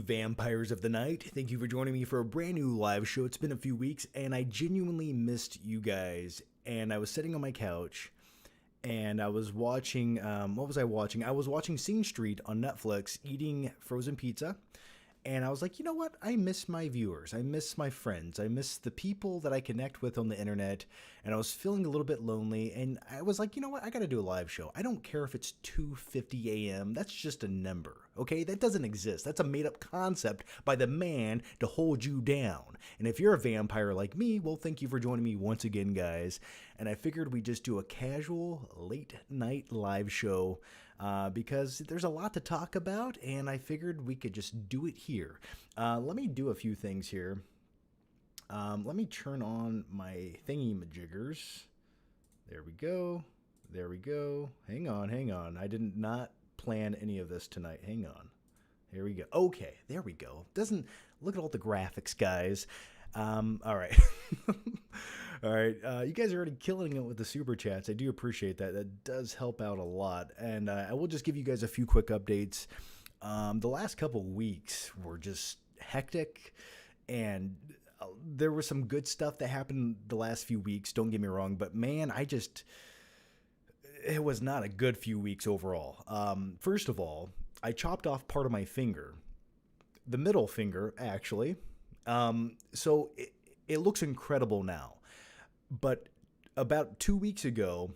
you vampires of the night. Thank you for joining me for a brand new live show. It's been a few weeks, and I genuinely missed you guys. And I was sitting on my couch, and I was watching, what was I watching? I was watching Sing Street on Netflix, eating frozen pizza. And I was like, you know what? I miss my viewers. I miss my friends. I miss the people that I connect with on the internet. And I was feeling a little bit lonely. And I was like, you know what? I got to do a live show. I don't care if it's 2:50 a.m. That's just a number. Okay? That doesn't exist. That's a made up concept by the man to hold you down. And if you're a vampire like me, well, thank you for joining me once again, guys. And I figured we'd just do a casual late night live show. Because there's a lot to talk about, and I figured we could just do it here. Let me do a few things here. Let me turn on my thingy-majiggers. There we go. There we go. Hang on. I did not plan any of this tonight. Hang on. Here we go. Okay, there we go. Doesn't look at all the graphics, guys. All right. All right. You guys are already killing it with the super chats. I do appreciate that. That does help out a lot. And I will just give you guys a few quick updates. The last couple weeks were just hectic, and there was some good stuff that happened the last few weeks. Don't get me wrong, but man, it was not a good few weeks overall. First of all, I chopped off part of my finger, the middle finger, actually. So it looks incredible now. But about 2 weeks ago,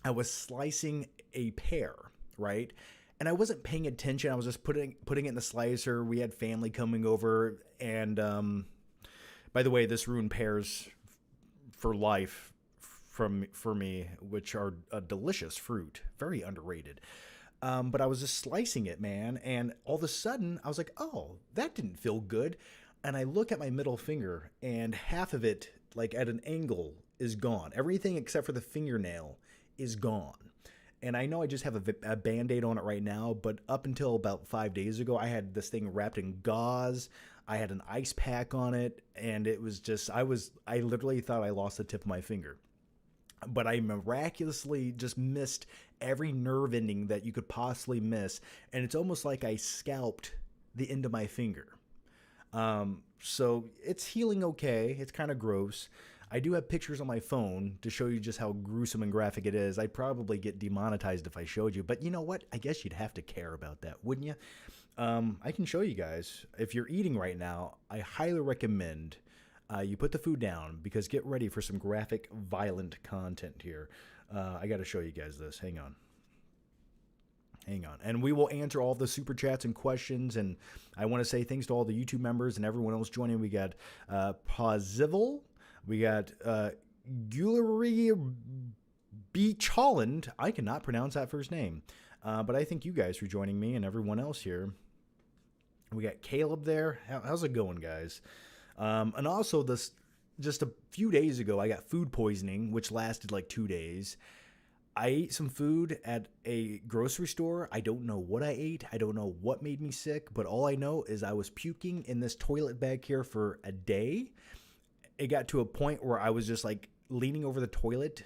I was slicing a pear, right? And I wasn't paying attention. I was just putting it in the slicer. We had family coming over. And by the way, this ruined pears for life for me, which are a delicious fruit. Very underrated. But I was just slicing it, man. And all of a sudden, I was like, oh, that didn't feel good. And I look at my middle finger, and half of it, like at an angle, is gone. Everything except for the fingernail is gone. And I know I just have a Band-Aid on it right now, but up until about 5 days ago, I had this thing wrapped in gauze. I had an ice pack on it, and it was just, I literally thought I lost the tip of my finger. But I miraculously just missed every nerve ending that you could possibly miss. And it's almost like I scalped the end of my finger. So it's healing okay. It's kind of gross. I do have pictures on my phone to show you just how gruesome and graphic it is. I'd probably get demonetized if I showed you, but you know what? I guess you'd have to care about that, wouldn't you? I can show you guys. If you're eating right now, I highly recommend you put the food down, because get ready for some graphic, violent content here. I got to show you guys this. Hang on. And we will answer all the super chats and questions. And I want to say thanks to all the YouTube members and everyone else joining. We got Pozival. We got Guillory Beach Holland. I cannot pronounce that first name. But I thank you guys for joining me and everyone else here. We got Caleb there. How's it going, guys? And also, just a few days ago, I got food poisoning, which lasted like 2 days. I ate some food at a grocery store. I don't know what I ate. I don't know what made me sick, but all I know is I was puking in this toilet bag here for a day. It got to a point where I was just like leaning over the toilet,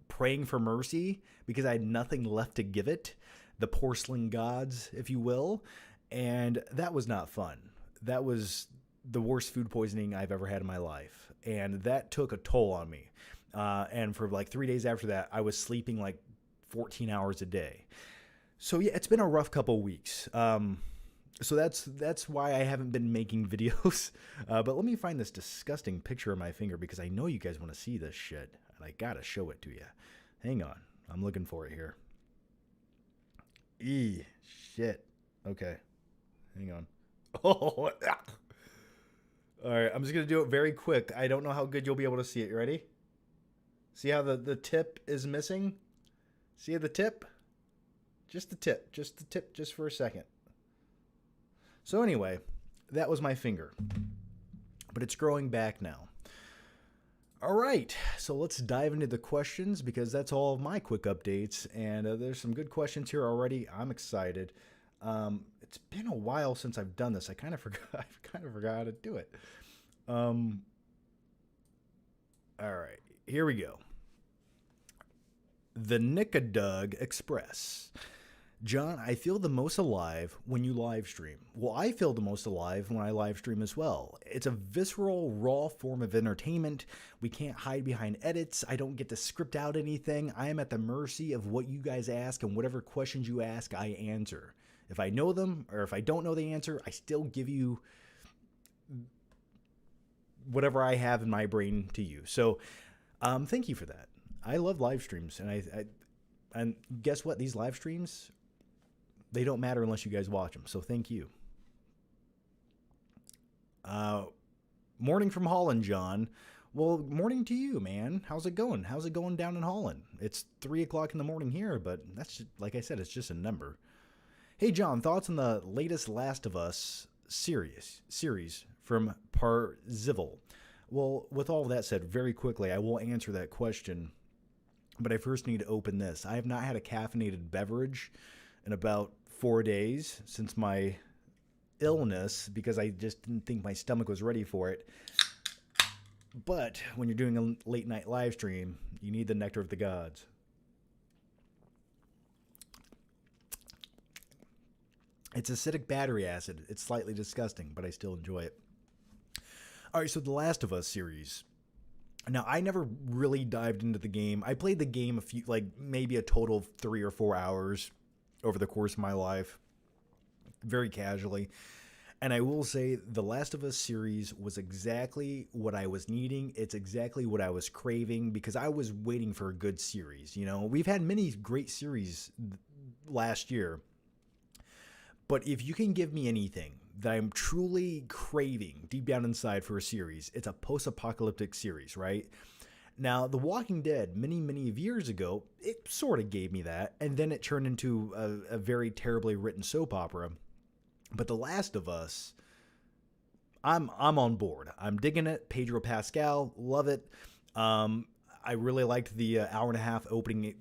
praying for mercy, because I had nothing left to give it, the porcelain gods, if you will. And that was not fun. That was the worst food poisoning I've ever had in my life. And that took a toll on me. And for like 3 days after that, I was sleeping like 14 hours a day. So yeah, it's been a rough couple weeks. So that's why I haven't been making videos. But let me find this disgusting picture of my finger, because I know you guys want to see this shit, and I gotta show it to you. Hang on, I'm looking for it here. Shit. Okay, hang on. Oh. All right, I'm just gonna do it very quick. I don't know how good you'll be able to see it. You ready? See how the tip is missing? See the tip? Just the tip, just for a second. So anyway, that was my finger, but it's growing back now. All right, so let's dive into the questions, because that's all of my quick updates, and there's some good questions here already. I'm excited. It's been a while since I've done this. I kind of forgot how to do it. All right, here we go. The Nicodug Express. John, I feel the most alive when you live stream. Well, I feel the most alive when I live stream as well. It's a visceral, raw form of entertainment. We can't hide behind edits. I don't get to script out anything. I am at the mercy of what you guys ask, and whatever questions you ask, I answer. If I know them, or if I don't know the answer, I still give you whatever I have in my brain to you. So, thank you for that. I love live streams, and guess what? These live streams, they don't matter unless you guys watch them. So thank you. Morning from Holland, John. Well, morning to you, man. How's it going? How's it going down in Holland? It's 3 o'clock in the morning here, but that's just, like I said, it's just a number. Hey, John, thoughts on the latest Last of Us series from Parzival? Well, with all of that said, very quickly, I will answer that question, but I first need to open this. I have not had a caffeinated beverage in about 4 days since my illness because I just didn't think my stomach was ready for it. But when you're doing a late night live stream, you need the nectar of the gods. It's acidic battery acid. It's slightly disgusting, but I still enjoy it. All right, so the Last of Us series. Now, I never really dived into the game. I played the game maybe a total of 3 or 4 hours over the course of my life, very casually. And I will say the Last of Us series was exactly what I was needing. It's exactly what I was craving because I was waiting for a good series. You know, we've had many great series last year, but if you can give me anything that I'm truly craving deep down inside for a series, it's a post-apocalyptic series, right? Now, The Walking Dead, many, many years ago, it sort of gave me that, and then it turned into a very terribly written soap opera. But The Last of Us, I'm on board. I'm digging it. Pedro Pascal, love it. I really liked the hour and a half opening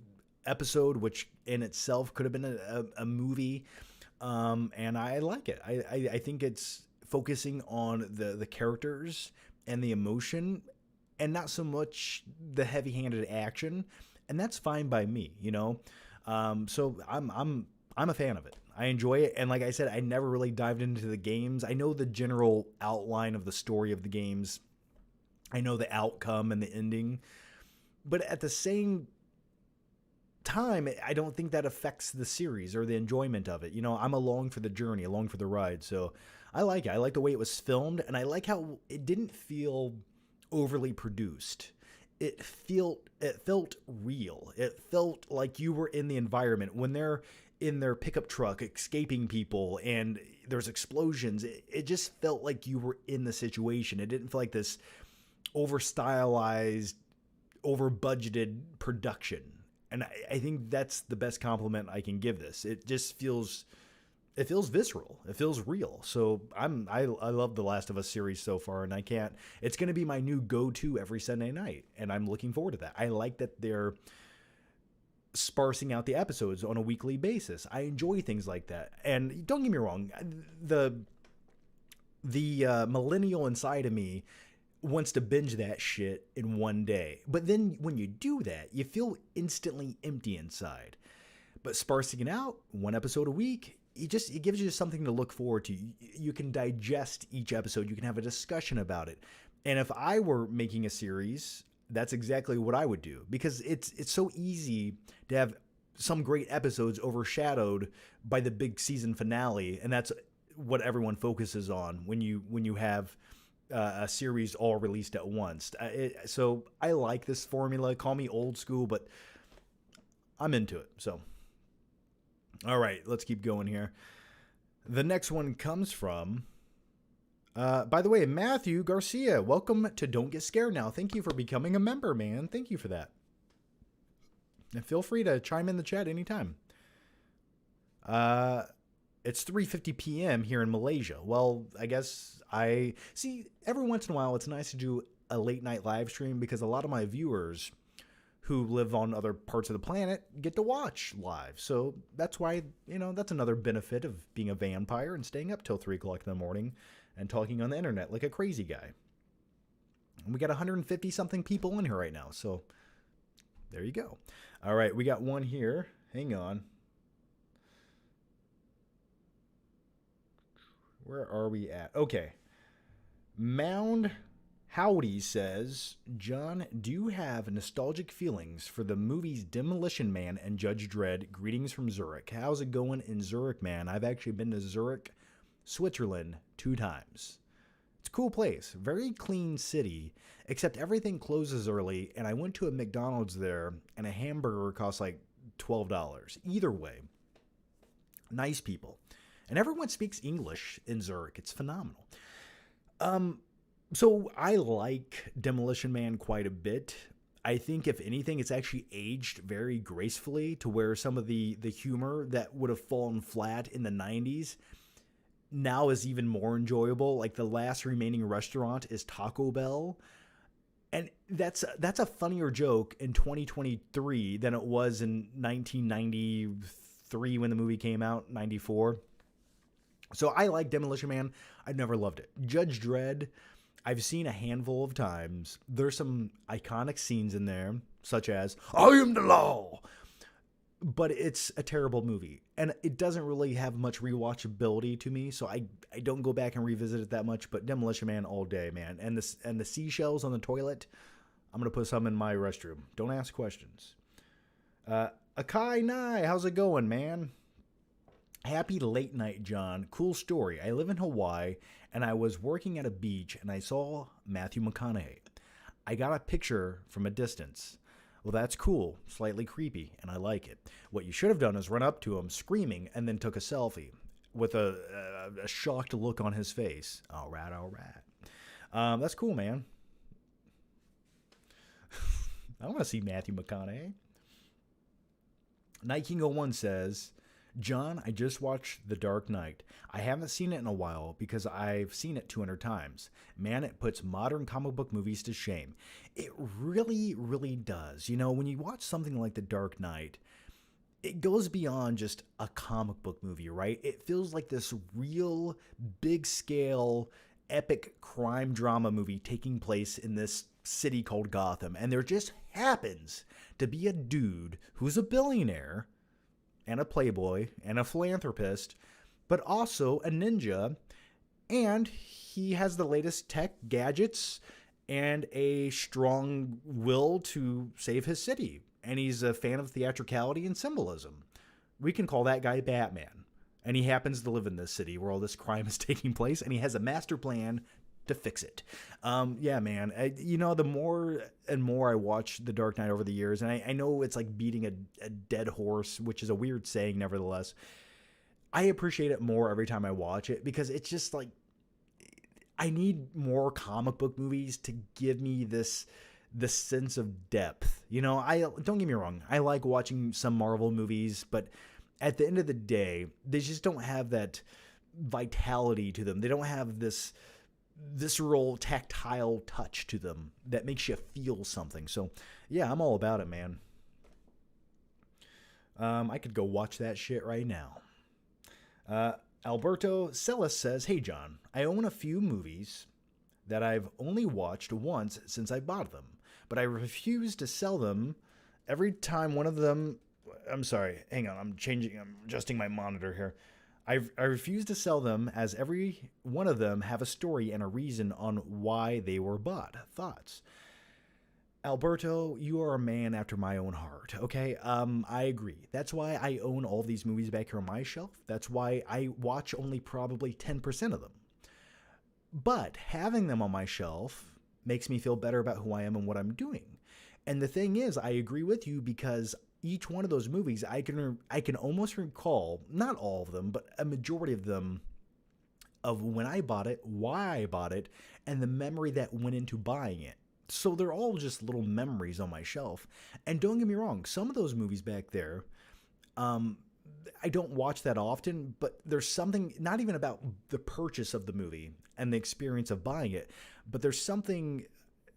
episode, which in itself could have been a movie. And I like it. I think it's focusing on the characters and the emotion and not so much the heavy-handed action, and that's fine by me, you know. So I'm a fan of it. I enjoy it, and like I said, I never really dived into the games. I know the general outline of the story of the games. I know the outcome and the ending, but at the same time, I don't think that affects the series or the enjoyment of it. You know, I'm along for the journey, along for the ride. So I like it. I like the way it was filmed, and I like how it didn't feel overly produced. It felt real. It felt like you were in the environment when they're in their pickup truck escaping people and there's explosions. It just felt like you were in the situation. It didn't feel like this over stylized, over budgeted production. And I think that's the best compliment I can give this. It just feels visceral. It feels real. So I love the Last of Us series so far, and it's going to be my new go-to every Sunday night, and I'm looking forward to that. I like that they're sparsing out the episodes on a weekly basis. I enjoy things like that. And don't get me wrong, the millennial inside of me wants to binge that shit in one day. But then when you do that, you feel instantly empty inside. But sparsing it out, one episode a week, it gives you something to look forward to. You can digest each episode. You can have a discussion about it. And if I were making a series, that's exactly what I would do, because it's so easy to have some great episodes overshadowed by the big season finale, and that's what everyone focuses on when you have a series all released at once. So I like this formula. Call me old school, but I'm into it. So, all right, let's keep going here. The next one comes from, by the way, Matthew Garcia. Welcome to Don't Get Scared Now. Thank you for becoming a member, man. Thank you for that. And feel free to chime in the chat anytime. It's 3:50 p.m. here in Malaysia. Well, I guess every once in a while it's nice to do a late night live stream, because a lot of my viewers who live on other parts of the planet get to watch live. So that's why, that's another benefit of being a vampire and staying up till 3 o'clock in the morning and talking on the internet like a crazy guy. And we got 150 something people in here right now. So there you go. All right, we got one here. Hang on. Where are we at? Okay. Mound Howdy says, John, do you have nostalgic feelings for the movies Demolition Man and Judge Dredd? Greetings from Zurich. How's it going in Zurich, man? I've actually been to Zurich, Switzerland 2 times. It's a cool place. Very clean city, except everything closes early, and I went to a McDonald's there, and a hamburger cost like $12. Either way, nice people. And everyone speaks English in Zurich. It's phenomenal. So I like Demolition Man quite a bit. I think, if anything, it's actually aged very gracefully to where some of the humor that would have fallen flat in the 90s now is even more enjoyable. Like, the last remaining restaurant is Taco Bell. And that's a funnier joke in 2023 than it was in 1993 when the movie came out, 94. So I like Demolition Man. I've never loved it. Judge Dredd, I've seen a handful of times. There's some iconic scenes in there, such as, I am the law. But it's a terrible movie. And it doesn't really have much rewatchability to me, so I don't go back and revisit it that much. But Demolition Man all day, man. And the seashells on the toilet, I'm going to put some in my restroom. Don't ask questions. Akai Nai, how's it going, man? Happy late night, John. Cool story. I live in Hawaii, and I was working at a beach, and I saw Matthew McConaughey. I got a picture from a distance. Well, that's cool. Slightly creepy, and I like it. What you should have done is run up to him screaming and then took a selfie with a shocked look on his face. All right, all right. That's cool, man. I want to see Matthew McConaughey. Night King 01 says, John, I just watched The Dark Knight. I haven't seen it in a while because I've seen it 200 times. Man, it puts modern comic book movies to shame. It really, really does. You know, when you watch something like The Dark Knight, it goes beyond just a comic book movie, right? It feels like this real, big-scale, epic crime drama movie taking place in this city called Gotham. And there just happens to be a dude who's a billionaire and a playboy and a philanthropist, but also a ninja, and he has the latest tech gadgets and a strong will to save his city. And he's a fan of theatricality and symbolism. We can call that guy Batman. And he happens to live in this city where all this crime is taking place, and he has a master plan to fix it. Yeah, man. The more and more I watch The Dark Knight over the years, and I know it's like beating a dead horse, which is a weird saying, nevertheless. I appreciate it more every time I watch it because it's just like, I need more comic book movies to give me this sense of depth. You know, don't get me wrong. I like watching some Marvel movies, but at the end of the day, they just don't have that vitality to them. They don't have this visceral, tactile touch to them that makes you feel something. So, yeah, I'm all about it, man. I could go watch that shit right now. Alberto Celis says, Hey, John, I own a few movies that I've only watched once since I bought them, but I refuse to sell them every time one of them... I'm sorry, hang on, I'm adjusting my monitor here. I refuse to sell them as every one of them have a story and a reason on why they were bought. Thoughts? Alberto, you are a man after my own heart, okay? I agree. That's why I own all these movies back here on my shelf. That's why I watch only probably 10% of them. But having them on my shelf makes me feel better about who I am and what I'm doing. And the thing is, I agree with you because each one of those movies, I can almost recall, not all of them, but a majority of them, of when I bought it, why I bought it, and the memory that went into buying it. So they're all just little memories on my shelf. And don't get me wrong, some of those movies back there, I don't watch that often, but there's something, not even about the purchase of the movie and the experience of buying it, but there's something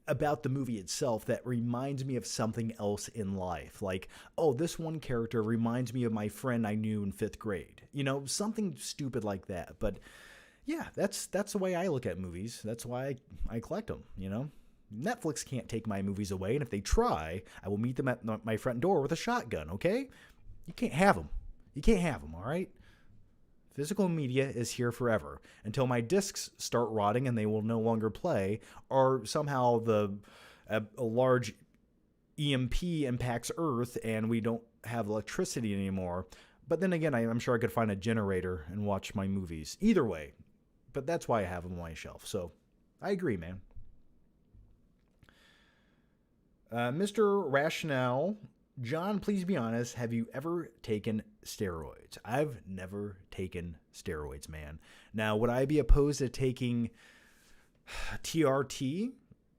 about the movie itself that reminds me of something else in life. Like, oh, this one character reminds me of my friend I knew in 5th grade. You know, something stupid like that. But yeah, that's the way I look at movies. That's why I collect them, you know? Netflix can't take my movies away, and if they try, I will meet them at my front door with a shotgun, okay? You can't have them. You can't have them, all right? Physical media is here forever until my discs start rotting and they will no longer play, or somehow a large EMP impacts Earth and we don't have electricity anymore. But then again, I'm sure I could find a generator and watch my movies. Either way, but that's why I have them on my shelf. So I agree, man. Mr. Rationale, John, please be honest. Have you ever taken steroids? I've never taken steroids, man. Now, would I be opposed to taking TRT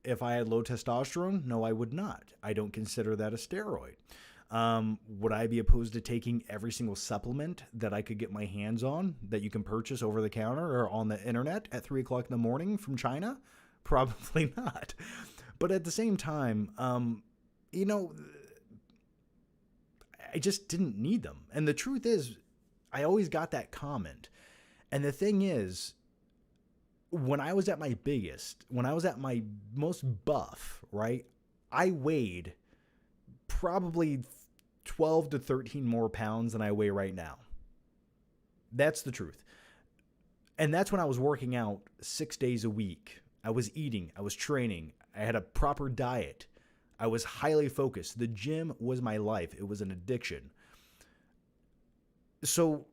if I had low testosterone? No, I would not. I don't consider that a steroid. Would I be opposed to taking every single supplement that I could get my hands on that you can purchase over the counter or on the internet at 3 o'clock in the morning from China? Probably not. But at the same time, I just didn't need them. And the truth is, I always got that comment. And the thing is, when I was at my biggest, when I was at my most buff, right, I weighed probably 12 to 13 more pounds than I weigh right now. That's the truth. And that's when I was working out 6 days a week. I was eating, I was training, I had a proper diet. I was highly focused. The gym was my life. It was an addiction. So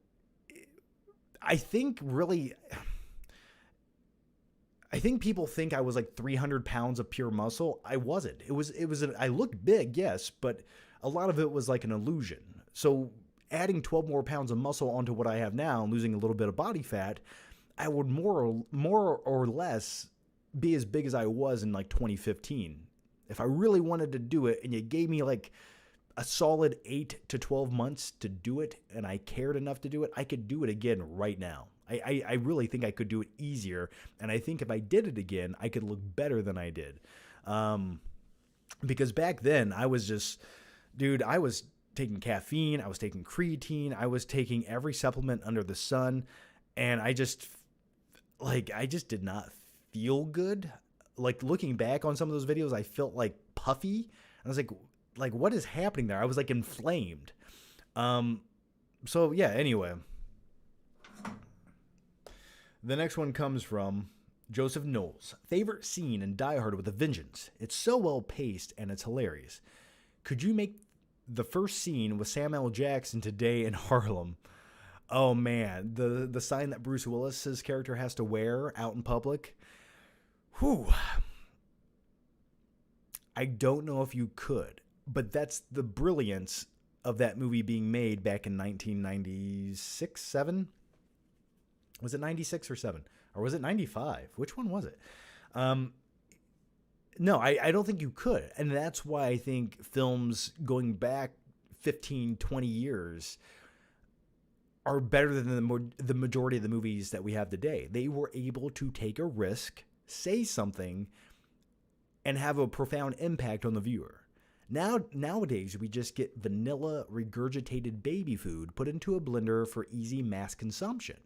I think people think I was like 300 pounds of pure muscle. I wasn't. I looked big, yes, but a lot of it was like an illusion. So adding 12 more pounds of muscle onto what I have now and losing a little bit of body fat, I would more or less be as big as I was in like 2015. If I really wanted to do it and you gave me like a solid 8 to 12 months to do it and I cared enough to do it, I could do it again right now. I really think I could do it easier. And I think if I did it again, I could look better than I did. Because back then I was just, dude, I was taking caffeine. I was taking creatine. I was taking every supplement under the sun. And I just did not feel good. Like looking back on some of those videos, I felt like puffy. I was like, what is happening there? I was like inflamed. So yeah, anyway. The next one comes from Joseph Knowles. Favorite scene in Die Hard with a Vengeance. It's so well paced and it's hilarious. Could you make the first scene with Samuel L. Jackson today in Harlem? Oh man, the sign that Bruce Willis's character has to wear out in public. Whew. I don't know if you could, but that's the brilliance of that movie being made back in 1996, 7? Was it 96 or 7? Or was it 95? Which one was it? No, I don't think you could. And that's why I think films going back 15, 20 years are better than the majority of the movies that we have today. They were able to take a risk, say something, and have a profound impact on the viewer. Nowadays, we just get vanilla regurgitated baby food put into a blender for easy mass consumption.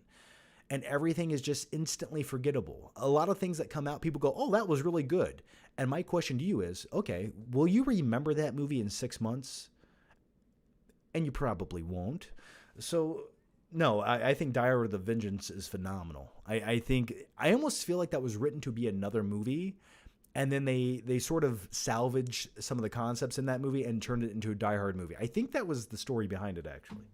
And everything is just instantly forgettable. A lot of things that come out, people go, oh, that was really good. And my question to you is, okay, will you remember that movie in 6 months? And you probably won't. So, no, I think Die Hard with a Vengeance is phenomenal. I almost feel like that was written to be another movie. And then they sort of salvaged some of the concepts in that movie and turned it into a Die Hard movie. I think that was the story behind it, actually.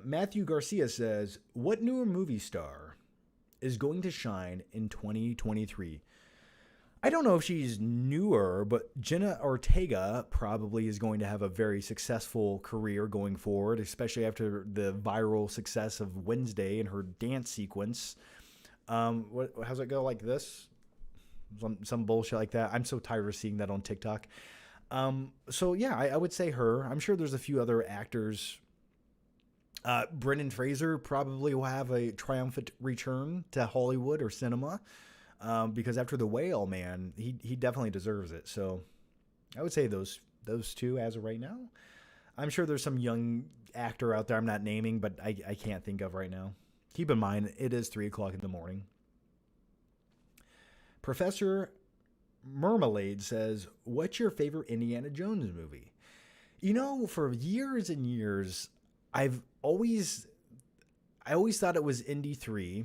Matthew Garcia says, what newer movie star is going to shine in 2023? I don't know if she's newer, but Jenna Ortega probably is going to have a very successful career going forward, especially after the viral success of Wednesday and her dance sequence. How's it go? Like this? Some bullshit like that. I'm so tired of seeing that on TikTok. So yeah, I would say her. I'm sure there's a few other actors. Brendan Fraser probably will have a triumphant return to Hollywood or cinema, because after The Whale, man, he definitely deserves it. So I would say those two as of right now. I'm sure there's some young actor out there I'm not naming, but I can't think of right now. Keep in mind, it is 3 o'clock in the morning. Professor Marmalade says, what's your favorite Indiana Jones movie? You know, for years and years, I've always I always thought it was Indy 3,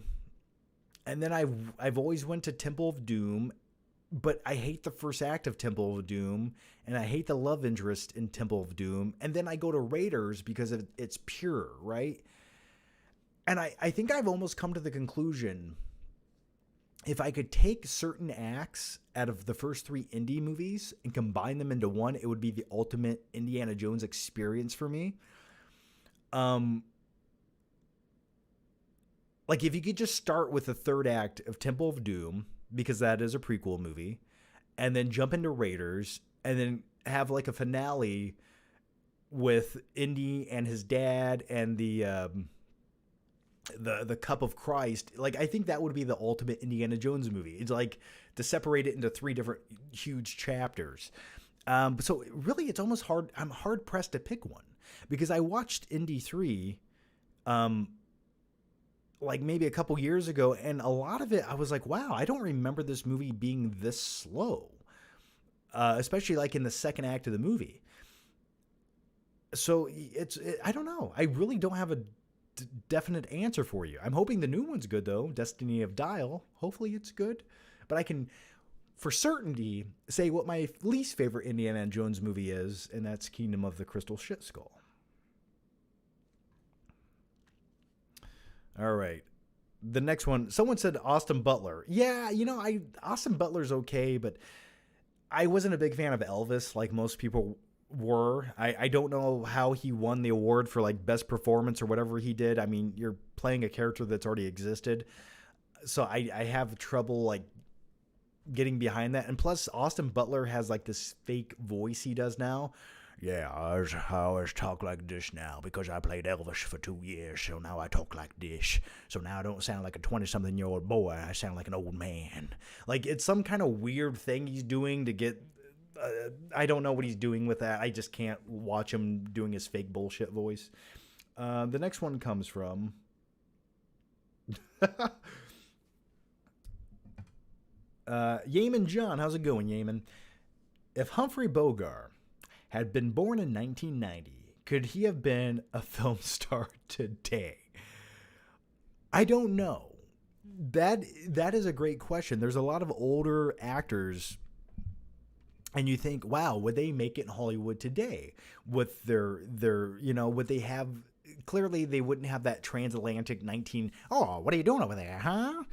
and then I've always went to Temple of Doom, but I hate the first act of Temple of Doom, and I hate the love interest in Temple of Doom, and then I go to Raiders because it's pure, right? And I think I've almost come to the conclusion, if I could take certain acts out of the first three Indy movies and combine them into one, it would be the ultimate Indiana Jones experience for me. Um, like if you could just start with the third act of Temple of Doom, because that is a prequel movie, and then jump into Raiders, and then have like a finale with Indy and his dad and the Cup of Christ. Like I think that would be the ultimate Indiana Jones movie. It's like to separate it into three different huge chapters. So really, it's almost hard. I'm hard pressed to pick one because I watched Indy 3, like maybe a couple years ago, and a lot of it I was like, wow, I don't remember this movie being this slow, especially like in the second act of the movie. So I don't know. I really don't have a definite answer for you. I'm hoping the new one's good though. Destiny of Dial. Hopefully it's good, but I can for certainty say what my least favorite Indiana Jones movie is, and that's Kingdom of the Crystal Shit Skull. All right. The next one, someone said Austin Butler. Yeah, Austin Butler's okay, but I wasn't a big fan of Elvis like most people were. I don't know how he won the award for like best performance or whatever he did. I mean, you're playing a character that's already existed. So I have trouble like getting behind that. And plus Austin Butler has like this fake voice he does now. Yeah, I always talk like this now because I played Elvis for 2 years, so now I talk like this. So now I don't sound like a 20-something-year-old boy. I sound like an old man. Like, it's some kind of weird thing he's doing to get... I don't know what he's doing with that. I just can't watch him doing his fake bullshit voice. The next one comes from... Yeaman John. How's it going, Yeaman? If Humphrey Bogart had been born in 1990, could he have been a film star today? I don't know. That is a great question. There's a lot of older actors, and you think, wow, would they make it in Hollywood today? With their would they have... Clearly, they wouldn't have that transatlantic what are you doing over there, huh?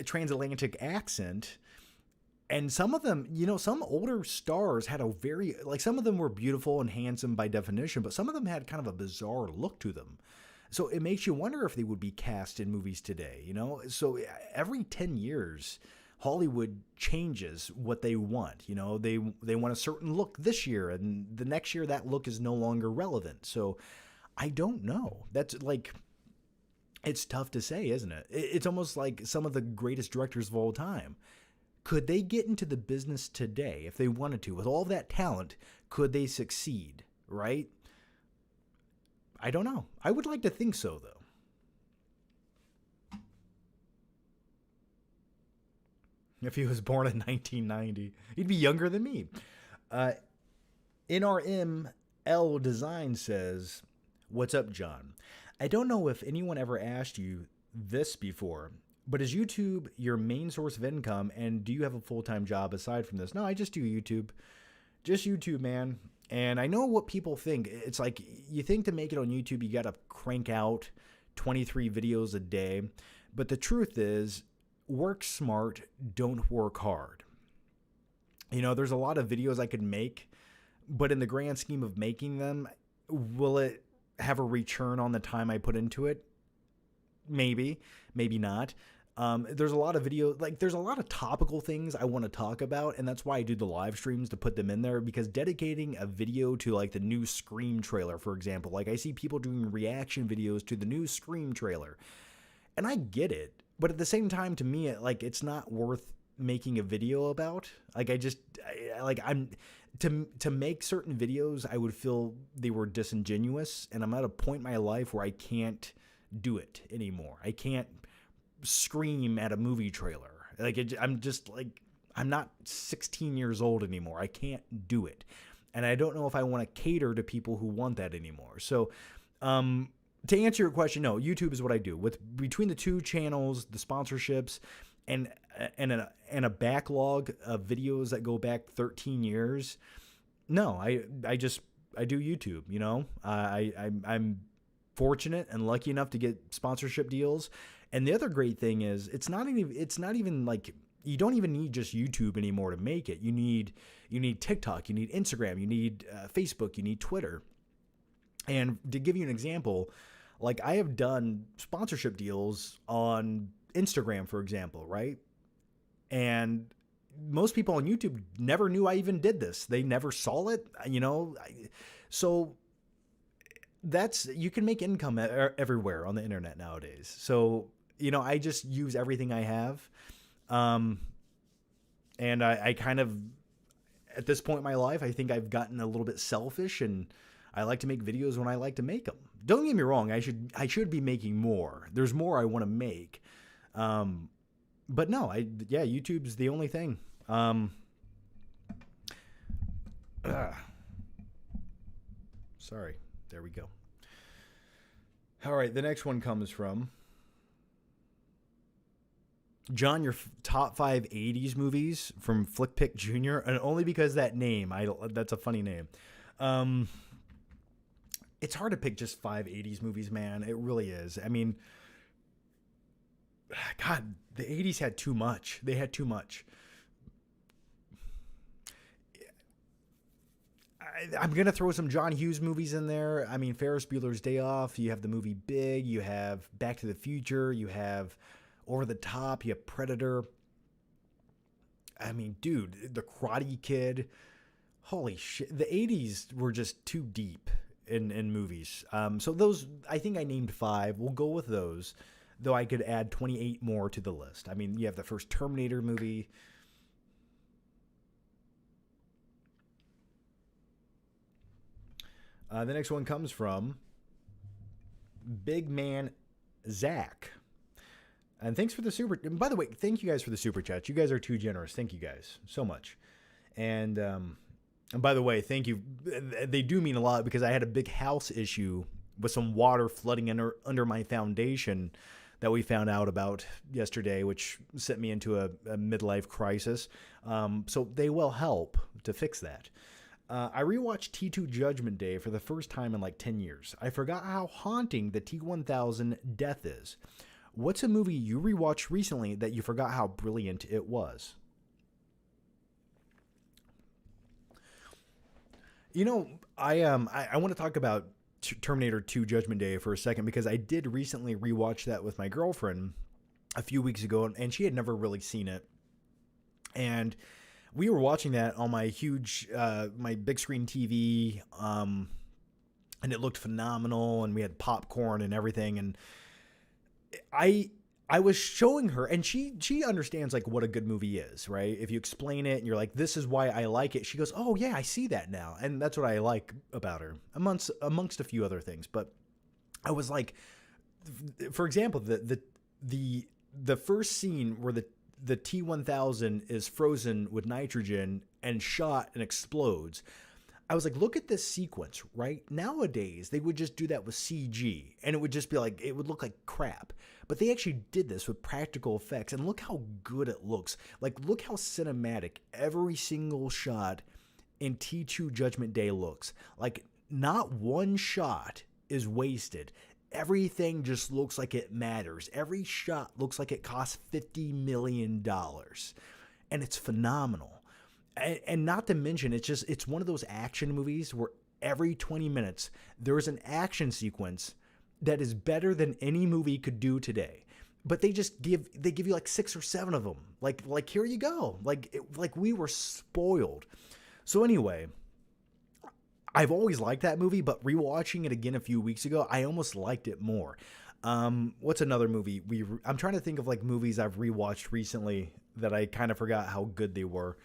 Transatlantic accent. And some of them, some older stars had a very, like, some of them were beautiful and handsome by definition, but some of them had kind of a bizarre look to them. So it makes you wonder if they would be cast in movies today, So every 10 years, Hollywood changes what they want. They want a certain look this year, and the next year that look is no longer relevant. So I don't know. That's like... It's tough to say, isn't it? It's almost like some of the greatest directors of all time. Could they get into the business today if they wanted to? With all that talent, could they succeed, right? I don't know. I would like to think so, though. If he was born in 1990, he'd be younger than me. NRML Design says, "What's up, John? I don't know if anyone ever asked you this before, but is YouTube your main source of income, and do you have a full-time job aside from this?" No, I just do YouTube. Just YouTube, man. And I know what people think. It's like, you think to make it on YouTube, you got to crank out 23 videos a day. But the truth is, work smart, don't work hard. There's a lot of videos I could make, but in the grand scheme of making them, will it have a return on the time I put into it? Maybe, maybe not. There's a lot of there's a lot of topical things I want to talk about, and that's why I do the live streams, to put them in there, because dedicating a video to like the new Scream trailer, for example, like I see people doing reaction videos to the new Scream trailer, and I get it, but at the same time, to me, it's not worth making a video about. To make certain videos, I would feel they were disingenuous, and I'm at a point in my life where I can't do it anymore. I can't scream at a movie trailer. I'm not 16 years old anymore. I can't do it. And I don't know if I want to cater to people who want that anymore. So, To answer your question, no, YouTube is what I do. With between the two channels, the sponsorships, and and a backlog of videos that go back 13 years. No, I do YouTube. You know, I'm fortunate and lucky enough to get sponsorship deals. And the other great thing is it's not even like you don't even need just YouTube anymore to make it. You need TikTok, you need Instagram, you need Facebook, you need Twitter. And to give you an example, like I have done sponsorship deals on Instagram, for example, right? And most people on YouTube never knew I even did this. They never saw it, you know. So that's you can make income everywhere on the internet nowadays. So I just use everything I have, um, and I kind of at this point in my life, I think I've gotten a little bit selfish, and I like to make videos when I like to make them. Don't get me wrong, I should be making more. There's more I want to make, but no, YouTube's the only thing. Ah, sorry. There we go. All right, the next one comes from John. Your top 5 '80s movies from Flickpick Jr. And only because that name, that's a funny name. It's hard to pick just 5 '80s movies, man. It really is. I mean, God, the '80s had too much. They had too much. I'm going to throw some John Hughes movies in there. I mean, Ferris Bueller's Day Off. You have the movie Big. You have Back to the Future. You have Over the Top. You have Predator. I mean, dude, The Karate Kid. Holy shit. The '80s were just too deep in movies. So those, I think I named 5. We'll go with those, though I could add 28 more to the list. I mean, you have the first Terminator movie. The next one comes from Big Man Zach. And thanks for the super. And by the way, thank you guys for the super chats. You guys are too generous. Thank you guys so much. And by the way, thank you. They do mean a lot because I had a big house issue with some water flooding under my foundation that we found out about yesterday, which sent me into a midlife crisis. So they will help to fix that. I rewatched T2 Judgment Day for the first time in like 10 years. I forgot how haunting the T-1000 death is. What's a movie you rewatched recently that you forgot how brilliant it was? I want to talk about Terminator 2 Judgment Day for a second because I did recently rewatch that with my girlfriend a few weeks ago, and she had never really seen it. And we were watching that on my my big screen TV, and it looked phenomenal, and we had popcorn and everything. And I was showing her, and she understands like what a good movie is, right? If you explain it and you're like, this is why I like it, she goes, oh yeah, I see that now. And that's what I like about her, amongst a few other things. But I was like, for example, the first scene where the T-1000 is frozen with nitrogen and shot and explodes. I was like, look at this sequence, right? Nowadays, they would just do that with CG, and it would just be like, it would look like crap. But they actually did this with practical effects, and look how good it looks. Like, look how cinematic every single shot in T2 Judgment Day looks. Like, not one shot is wasted. Everything just looks like it matters. Every shot looks like it costs $50 million. And it's phenomenal. And not to mention, it's one of those action movies where every 20 minutes there's an action sequence that is better than any movie could do today. But they give you like 6 or 7 of them. Like here you go. Like we were spoiled. So anyway, I've always liked that movie, but rewatching it again a few weeks ago, I almost liked it more. What's another movie? I'm trying to think of like movies I've rewatched recently that I kind of forgot how good they were.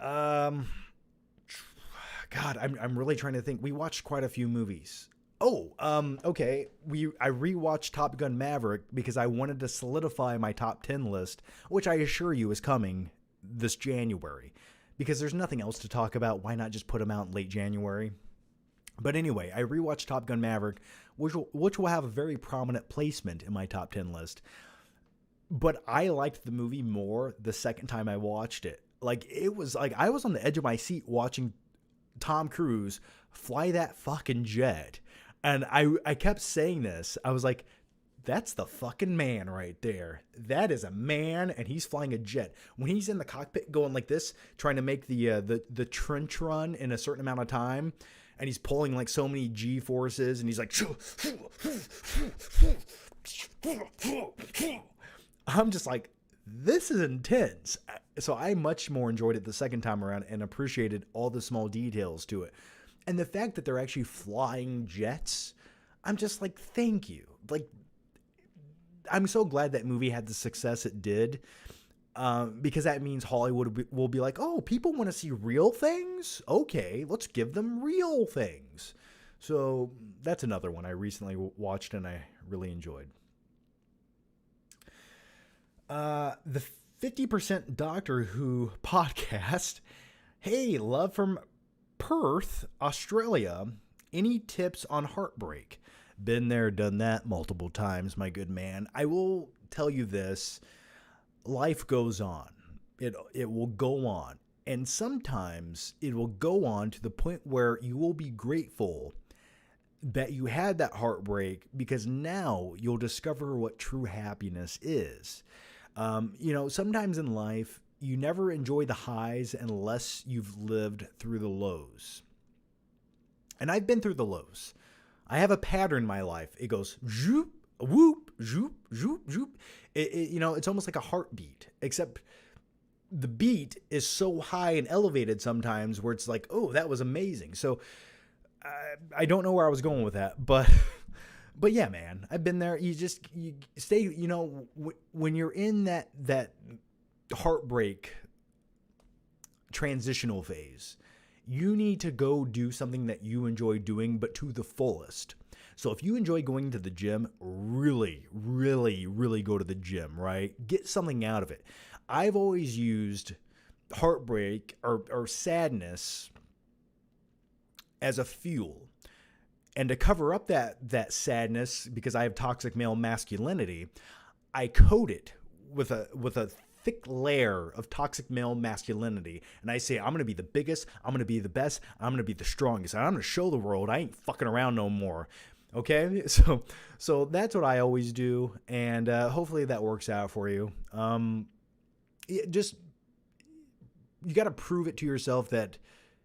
God, I'm really trying to think. We watched quite a few movies. Okay. I rewatched Top Gun Maverick because I wanted to solidify my top 10 list, which I assure you is coming this January. Because there's nothing else to talk about. Why not just put them out in late January? But anyway, I rewatched Top Gun Maverick, which will have a very prominent placement in my top 10 list. But I liked the movie more the second time I watched it. Like, it was like I was on the edge of my seat watching Tom Cruise fly that fucking jet. And I kept saying this. I was like, that's the fucking man right there. That is a man, and he's flying a jet. When he's in the cockpit going like this, trying to make the trench run in a certain amount of time, and he's pulling like so many G forces, and he's like, I'm just like, this is intense. So I much more enjoyed it the second time around and appreciated all the small details to it. And the fact that they're actually flying jets, I'm just like, thank you. Like, I'm so glad that movie had the success it did, because that means Hollywood will be like, oh, people want to see real things? Okay, let's give them real things. So that's another one I recently watched and I really enjoyed. The 50% Doctor Who podcast. Hey, love from Perth, Australia. Any tips on heartbreak? Been there, done that multiple times, my good man. I will tell you this. Life goes on. It will go on. And sometimes it will go on to the point where you will be grateful that you had that heartbreak, because now you'll discover what true happiness is. Sometimes in life, you never enjoy the highs unless you've lived through the lows. And I've been through the lows. I have a pattern in my life. It goes zoop, whoop, zoop, zoop, zoop. It's almost like a heartbeat, except the beat is so high and elevated sometimes where it's like, oh, that was amazing. So I don't know where I was going with that, but yeah, man, I've been there. You stay, when you're in that heartbreak transitional phase, you need to go do something that you enjoy doing, but to the fullest. So if you enjoy going to the gym, really, really, really go to the gym, right? Get something out of it. I've always used heartbreak or sadness as a fuel. And to cover up that sadness, because I have toxic male masculinity, I coat it with a thick layer of toxic male masculinity. And I say, I'm going to be the biggest, I'm going to be the best, I'm going to be the strongest, and I'm going to show the world I ain't fucking around no more. Okay? So that's what I always do. And hopefully that works out for you. You got to prove it to yourself that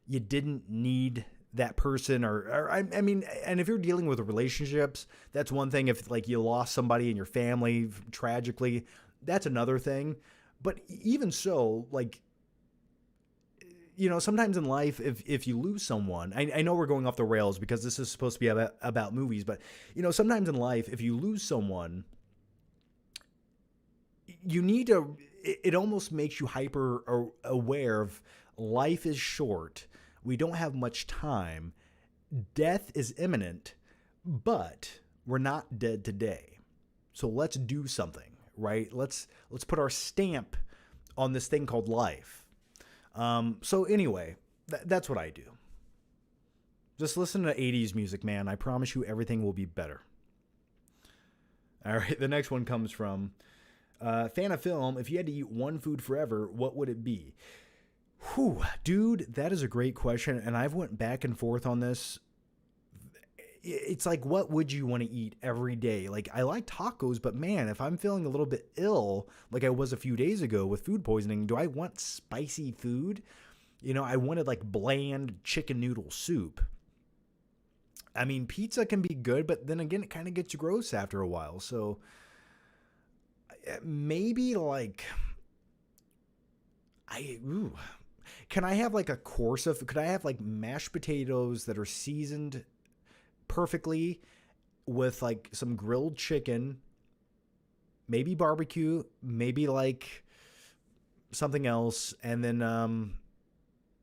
you didn't need that person, or I mean, and if you're dealing with relationships, that's one thing. If like you lost somebody in your family tragically, that's another thing. But even so, like, sometimes in life, if you lose someone, I know we're going off the rails because this is supposed to be about movies, but sometimes in life, if you lose someone, you need to, it almost makes you hyper aware of life is short. We don't have much time. Death is imminent, but we're not dead today. So let's do something, right? Let's put our stamp on this thing called life. So anyway, that's what I do. Just listen to 80s music, man. I promise you everything will be better. All right, the next one comes from fan of film. If you had to eat one food forever, what would it be? Whew, dude, that is a great question, and I've went back and forth on this. It's like, what would you want to eat every day? Like, I like tacos, but man, if I'm feeling a little bit ill, like I was a few days ago with food poisoning, do I want spicy food? I wanted like bland chicken noodle soup. I mean, pizza can be good, but then again, it kind of gets gross after a while. So maybe like, can I have like a course of, could I have like mashed potatoes that are seasoned perfectly with like some grilled chicken, maybe barbecue, maybe like something else, and then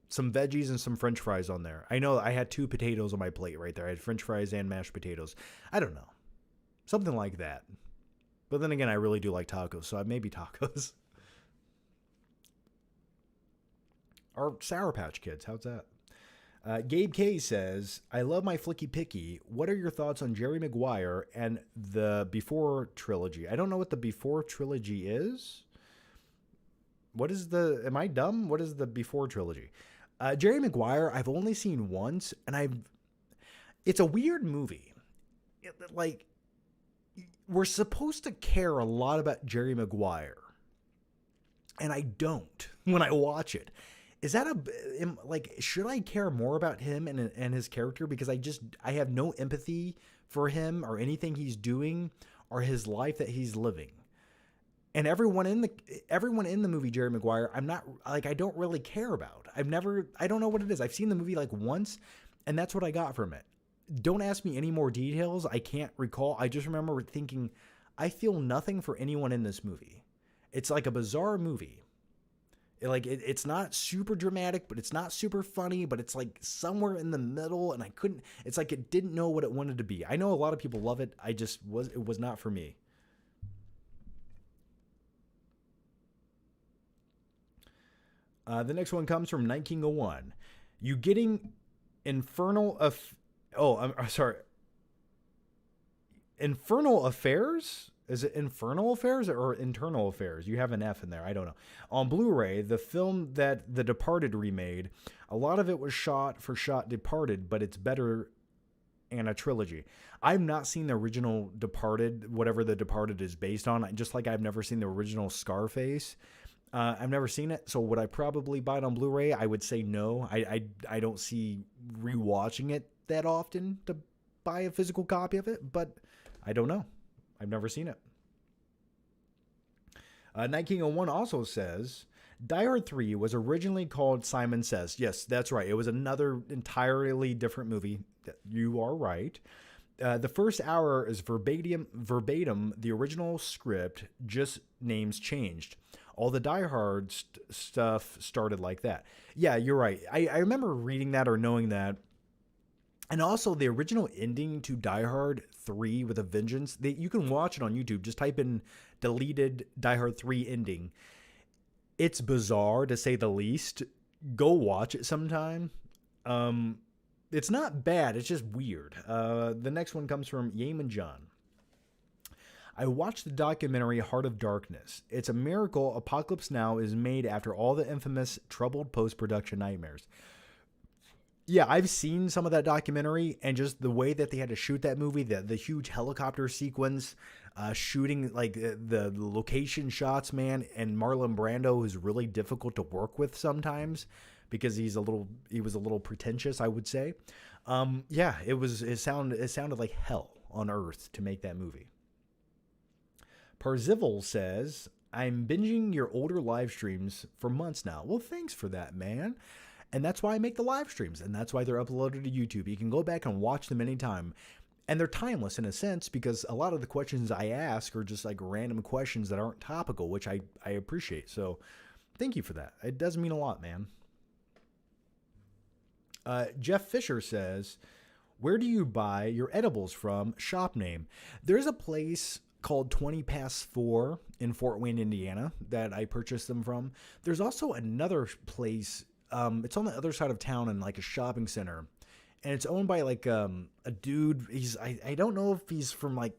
some veggies and some french fries on there. I know I had 2 potatoes on my plate right there. I had french fries and mashed potatoes. I don't know. Something like that. But then again, I really do like tacos, so maybe tacos. Or Sour Patch Kids. How's that? Gabe K says, I love my Flicky Picky. What are your thoughts on Jerry Maguire and the Before trilogy? I don't know what the Before trilogy is. What is the, am I dumb? What is the Before trilogy? Jerry Maguire, I've only seen once, and it's a weird movie. Like, we're supposed to care a lot about Jerry Maguire, and I don't when I watch it. Is that should I care more about him and his character? Because I have no empathy for him or anything he's doing or his life that he's living. And everyone in the movie Jerry Maguire, I don't really care about. I don't know what it is. I've seen the movie like once, and that's what I got from it. Don't ask me any more details. I can't recall. I just remember thinking, I feel nothing for anyone in this movie. It's like a bizarre movie. It's not super dramatic, but it's not super funny, but it's like somewhere in the middle, and it's like it didn't know what it wanted to be. I know a lot of people love it. It was not for me. The next one comes from 1901. You getting infernal I'm sorry. Infernal Affairs? Is it Infernal Affairs or Internal Affairs? You have an F in there. I don't know. On Blu-ray, the film that The Departed remade, a lot of it was shot for shot Departed, but it's better and a trilogy. I've not seen the original Departed, whatever The Departed is based on, just like I've never seen the original Scarface. I've never seen it, so would I probably buy it on Blu-ray? I would say no. I don't see rewatching it that often to buy a physical copy of it, but I don't know. I've never seen it. 1901 also says, Die Hard 3 was originally called Simon Says. Yes, that's right. It was another entirely different movie. You are right. The first hour is verbatim the original script, just names changed. All the Die Hard stuff started like that. Yeah, you're right. I remember reading that or knowing that. And also the original ending to Die Hard 3 with a Vengeance, you can watch it on YouTube. Just type in deleted Die Hard 3 ending. It's bizarre to say the least. Go watch it sometime. It's not bad. It's just weird. The next one comes from Yeaman John. I watched the documentary Heart of Darkness. It's a miracle Apocalypse Now is made after all the infamous troubled post-production nightmares. Yeah, I've seen some of that documentary, and just the way that they had to shoot that movie, the huge helicopter sequence, shooting like the location shots, man, and Marlon Brando is really difficult to work with sometimes because he was a little pretentious, I would say. Yeah, it sounded like hell on earth to make that movie. Parzival says, I'm binging your older live streams for months now. Well, thanks for that, man. And that's why I make the live streams, and that's why they're uploaded to YouTube. You can go back and watch them anytime. And they're timeless in a sense because a lot of the questions I ask are just like random questions that aren't topical, which I appreciate. So thank you for that. It does mean a lot, man. Jeff Fisher says, where do you buy your edibles from? Shop name. There's a place called 20 Past 4 in Fort Wayne, Indiana that I purchased them from. There's also another place. It's on the other side of town in like a shopping center, and it's owned by like a dude. I don't know if he's from like,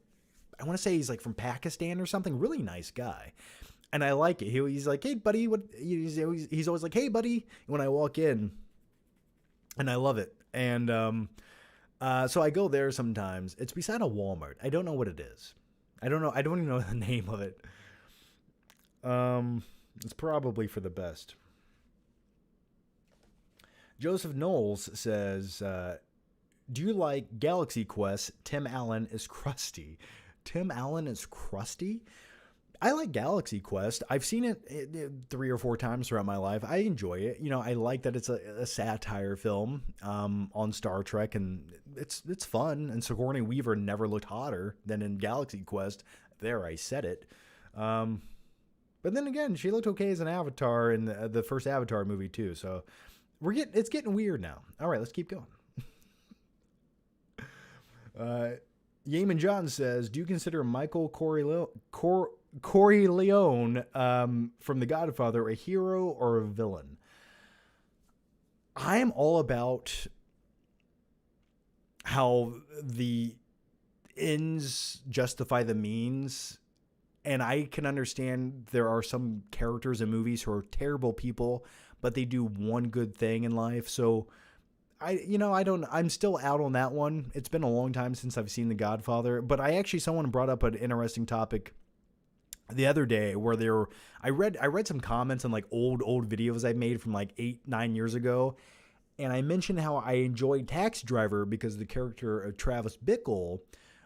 I want to say he's like from Pakistan or something. Really nice guy, and I like it. He's like, hey buddy, what? He's always like, hey buddy, when I walk in, and I love it. And so I go there sometimes. It's beside a Walmart. I don't know what it is. I don't know. I don't even know the name of it. It's probably for the best. Joseph Knowles says, do you like Galaxy Quest? Tim Allen is crusty. Tim Allen is crusty? I like Galaxy Quest. I've seen it 3 or 4 times throughout my life. I enjoy it. You know, I like that it's a satire film on Star Trek, and it's fun. And Sigourney Weaver never looked hotter than in Galaxy Quest. There, I said it. But then again, she looked okay as an Avatar in the first Avatar movie too. So it's getting weird now. All right, let's keep going. Yeaman John says, do you consider Michael Corleone from The Godfather a hero or a villain? I am all about how the ends justify the means. And I can understand there are some characters in movies who are terrible people, but they do one good thing in life. So I'm still out on that one. It's been a long time since I've seen The Godfather, but someone brought up an interesting topic the other day where I read some comments on like old videos I made from like 8-9 years ago. And I mentioned how I enjoyed Taxi Driver because the character of Travis Bickle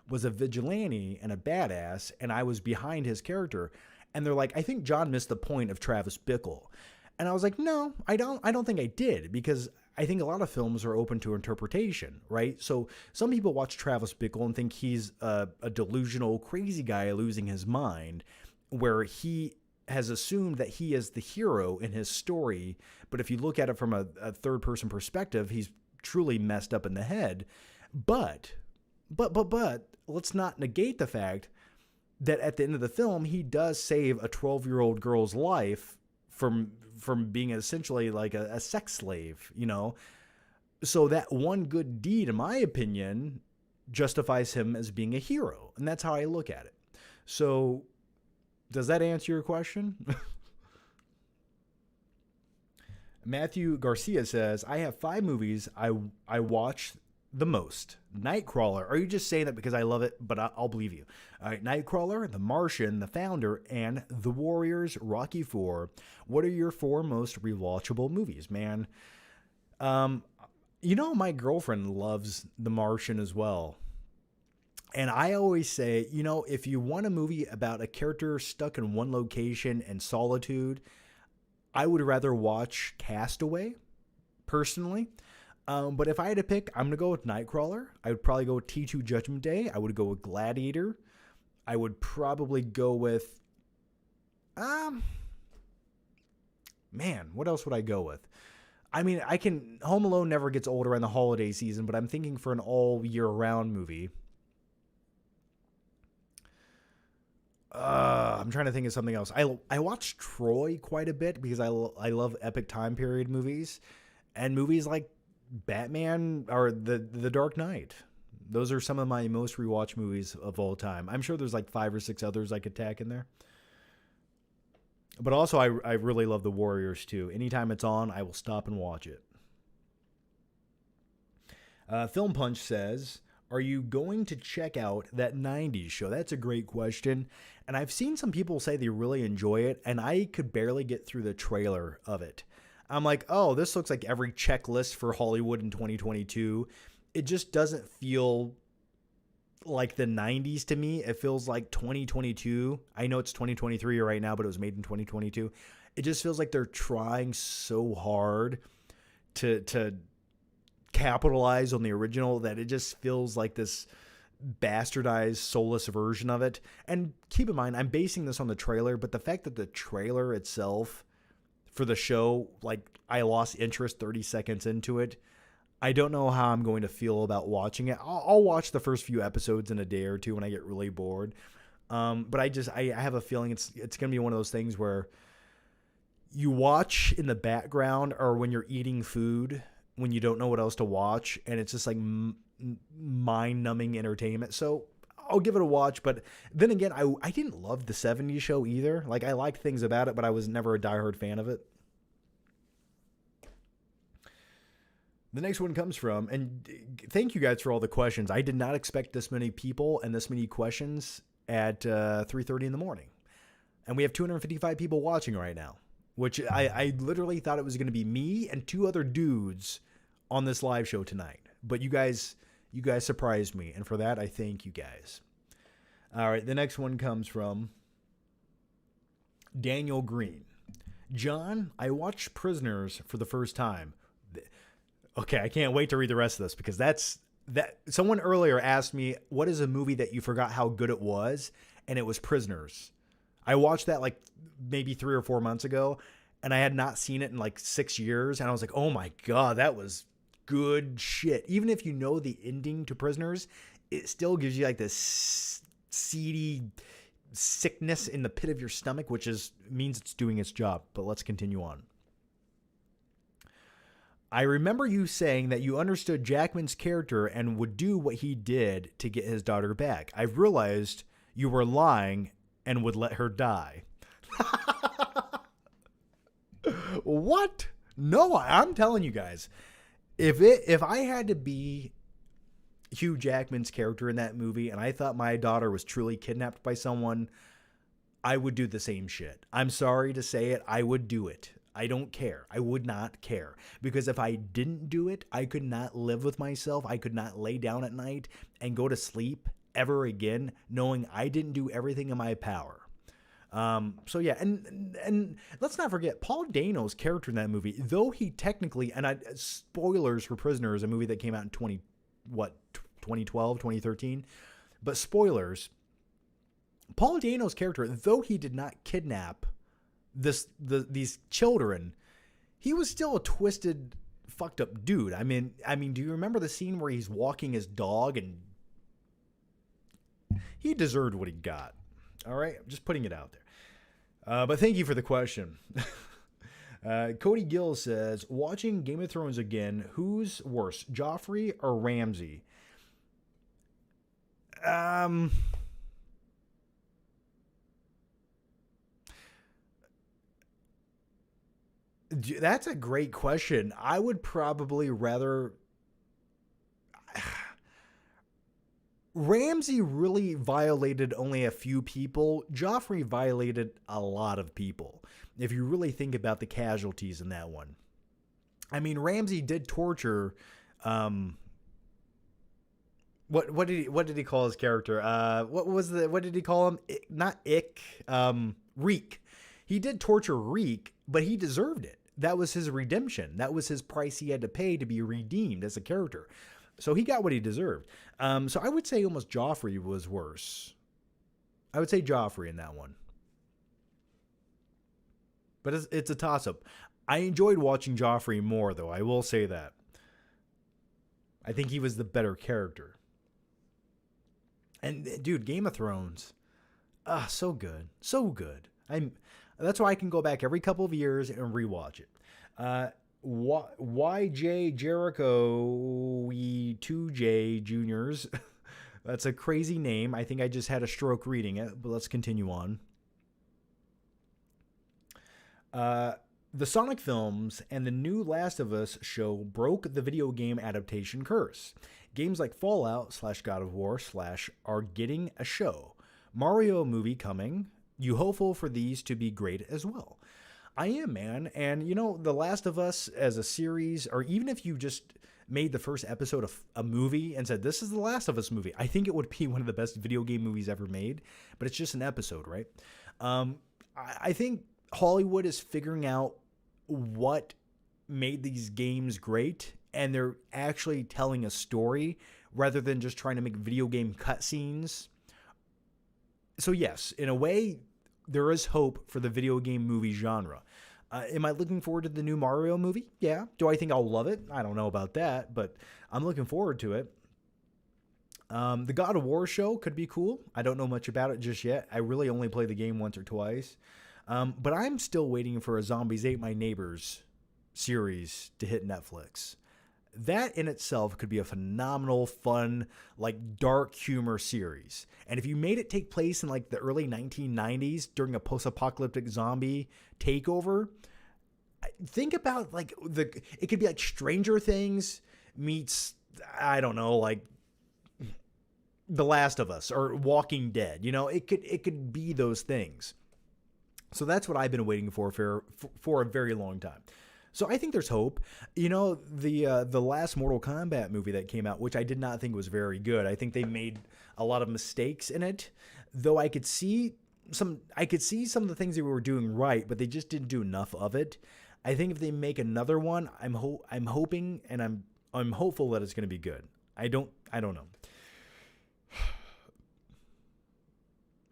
was a vigilante and a badass, and I was behind his character. And they're like, I think John missed the point of Travis Bickle. And I was like, no, I don't think I did, because I think a lot of films are open to interpretation, right? So some people watch Travis Bickle and think he's a delusional, crazy guy losing his mind, where he has assumed that he is the hero in his story. But if you look at it from a third-person perspective, he's truly messed up in the head. But let's not negate the fact that at the end of the film, he does save a 12-year-old girl's life from being essentially like a sex slave, you know? So that one good deed, in my opinion, justifies him as being a hero. And that's how I look at it. So does that answer your question? Matthew Garcia says, I have 5 movies I watch the most. Nightcrawler. Are you just saying that because I love it? But I'll believe you. All right, Nightcrawler, The Martian, The Founder, and The Warriors, Rocky IV. What are your 4 most rewatchable movies, man? My girlfriend loves The Martian as well. And I always say, if you want a movie about a character stuck in one location and solitude, I would rather watch Castaway, personally. But if I had to pick, I'm going to go with Nightcrawler. I would probably go with T2 Judgment Day. I would go with Gladiator. I would probably go with... what else would I go with? I mean, Home Alone never gets old around the holiday season, but I'm thinking for an all-year-round movie. I'm trying to think of something else. I watch Troy quite a bit because I love epic time period movies, and movies like Batman or the Dark Knight. Those are some of my most rewatched movies of all time. I'm sure there's like 5 or 6 others I could tack in there. But also I really love The Warriors too. Anytime it's on, I will stop and watch it. Film Punch says, are you going to check out that 90s show? That's a great question. And I've seen some people say they really enjoy it, and I could barely get through the trailer of it. I'm like, oh, this looks like every checklist for Hollywood in 2022. It just doesn't feel like the 90s to me. It feels like 2022. I know it's 2023 right now, but it was made in 2022. It just feels like they're trying so hard to capitalize on the original that it just feels like this bastardized, soulless version of it. And keep in mind, I'm basing this on the trailer, but the fact that the trailer itself for the show, like, I lost interest 30 seconds into it. I don't know how I'm going to feel about watching it. I'll watch the first few episodes in a day or two when I get really bored. But I have a feeling it's going to be one of those things where you watch in the background or when you're eating food, when you don't know what else to watch, and it's just like mind-numbing entertainment. So I'll give it a watch. But then again, I didn't love the 70s show either. Like, I liked things about it, but I was never a diehard fan of it. The next one comes from, and thank you guys for all the questions. I did not expect this many people and this many questions at 3:30 in the morning. And we have 255 people watching right now, which I literally thought it was going to be me and 2 other dudes on this live show tonight. But you guys surprised me, and for that, I thank you guys. All right, the next one comes from Daniel Green. John, I watched Prisoners for the first time. Okay, I can't wait to read the rest of this because that someone earlier asked me, what is a movie that you forgot how good it was? And it was Prisoners. I watched that like maybe 3 or 4 months ago, and I had not seen it in like 6 years. And I was like, oh my God, that was good shit. Even if you know the ending to Prisoners, it still gives you like this seedy sickness in the pit of your stomach, which means it's doing its job. But let's continue on. I remember you saying that you understood Jackman's character and would do what he did to get his daughter back. I've realized you were lying and would let her die. What? No, I'm telling you guys. If I had to be Hugh Jackman's character in that movie and I thought my daughter was truly kidnapped by someone, I would do the same shit. I'm sorry to say it, I would do it. I don't care. I would not care. Because if I didn't do it, I could not live with myself. I could not lay down at night and go to sleep ever again, knowing I didn't do everything in my power. So yeah, and let's not forget Paul Dano's character in that movie, though he technically, spoilers for Prisoners, a movie that came out in 2012, 2013, but spoilers, Paul Dano's character, though he did not kidnap these children, he was still a twisted, fucked up dude. I mean, do you remember the scene where he's walking his dog and he deserved what he got? All right, I'm just putting it out there. But thank you for the question. Cody Gill says, watching Game of Thrones again, who's worse, Joffrey or Ramsay? That's a great question. I would probably rather... Ramsay really violated only a few people. Joffrey violated a lot of people, if you really think about the casualties in that one. I mean, Ramsay did torture... What did he call his character? What did he call him? Not Ick. Reek. He did torture Reek, but he deserved it. That was his redemption. That was his price he had to pay to be redeemed as a character. So he got what he deserved. So I would say almost Joffrey was worse. I would say Joffrey in that one. But it's a toss-up. I enjoyed watching Joffrey more, though. I will say that. I think he was the better character. And, dude, Game of Thrones. So good. So good. That's why I can go back every couple of years and rewatch it. YJ Jericho 2J Juniors. That's a crazy name. I think I just had a stroke reading it, but let's continue on. The Sonic films and the new Last of Us show broke the video game adaptation curse. Games like Fallout / God of War / are getting a show. Mario movie coming. You hopeful for these to be great as well? I am, man. And, The Last of Us as a series, or even if you just made the first episode of a movie and said, this is the Last of Us movie, I think it would be one of the best video game movies ever made. But it's just an episode, right? I think Hollywood is figuring out what made these games great, and they're actually telling a story rather than just trying to make video game cutscenes. So yes, in a way, there is hope for the video game movie genre. Am I looking forward to the new Mario movie? Yeah. Do I think I'll love it? I don't know about that, but I'm looking forward to it. The God of War show could be cool. I don't know much about it just yet. I really only played the game once or twice. But I'm still waiting for a Zombies Ate My Neighbors series to hit Netflix. That in itself could be a phenomenal, fun, dark humor series. And if you made it take place in the early 1990s during a post-apocalyptic zombie takeover, think about it could be like Stranger Things meets, I don't know, The Last of Us or Walking Dead. It could be those things. So that's what I've been waiting for a very long time. So I think there's hope. The last Mortal Kombat movie that came out, which I did not think was very good. I think they made a lot of mistakes in it, though I could see some of the things they were doing right, but they just didn't do enough of it. I think if they make another one, I'm hoping and I'm hopeful that it's going to be good. I don't know.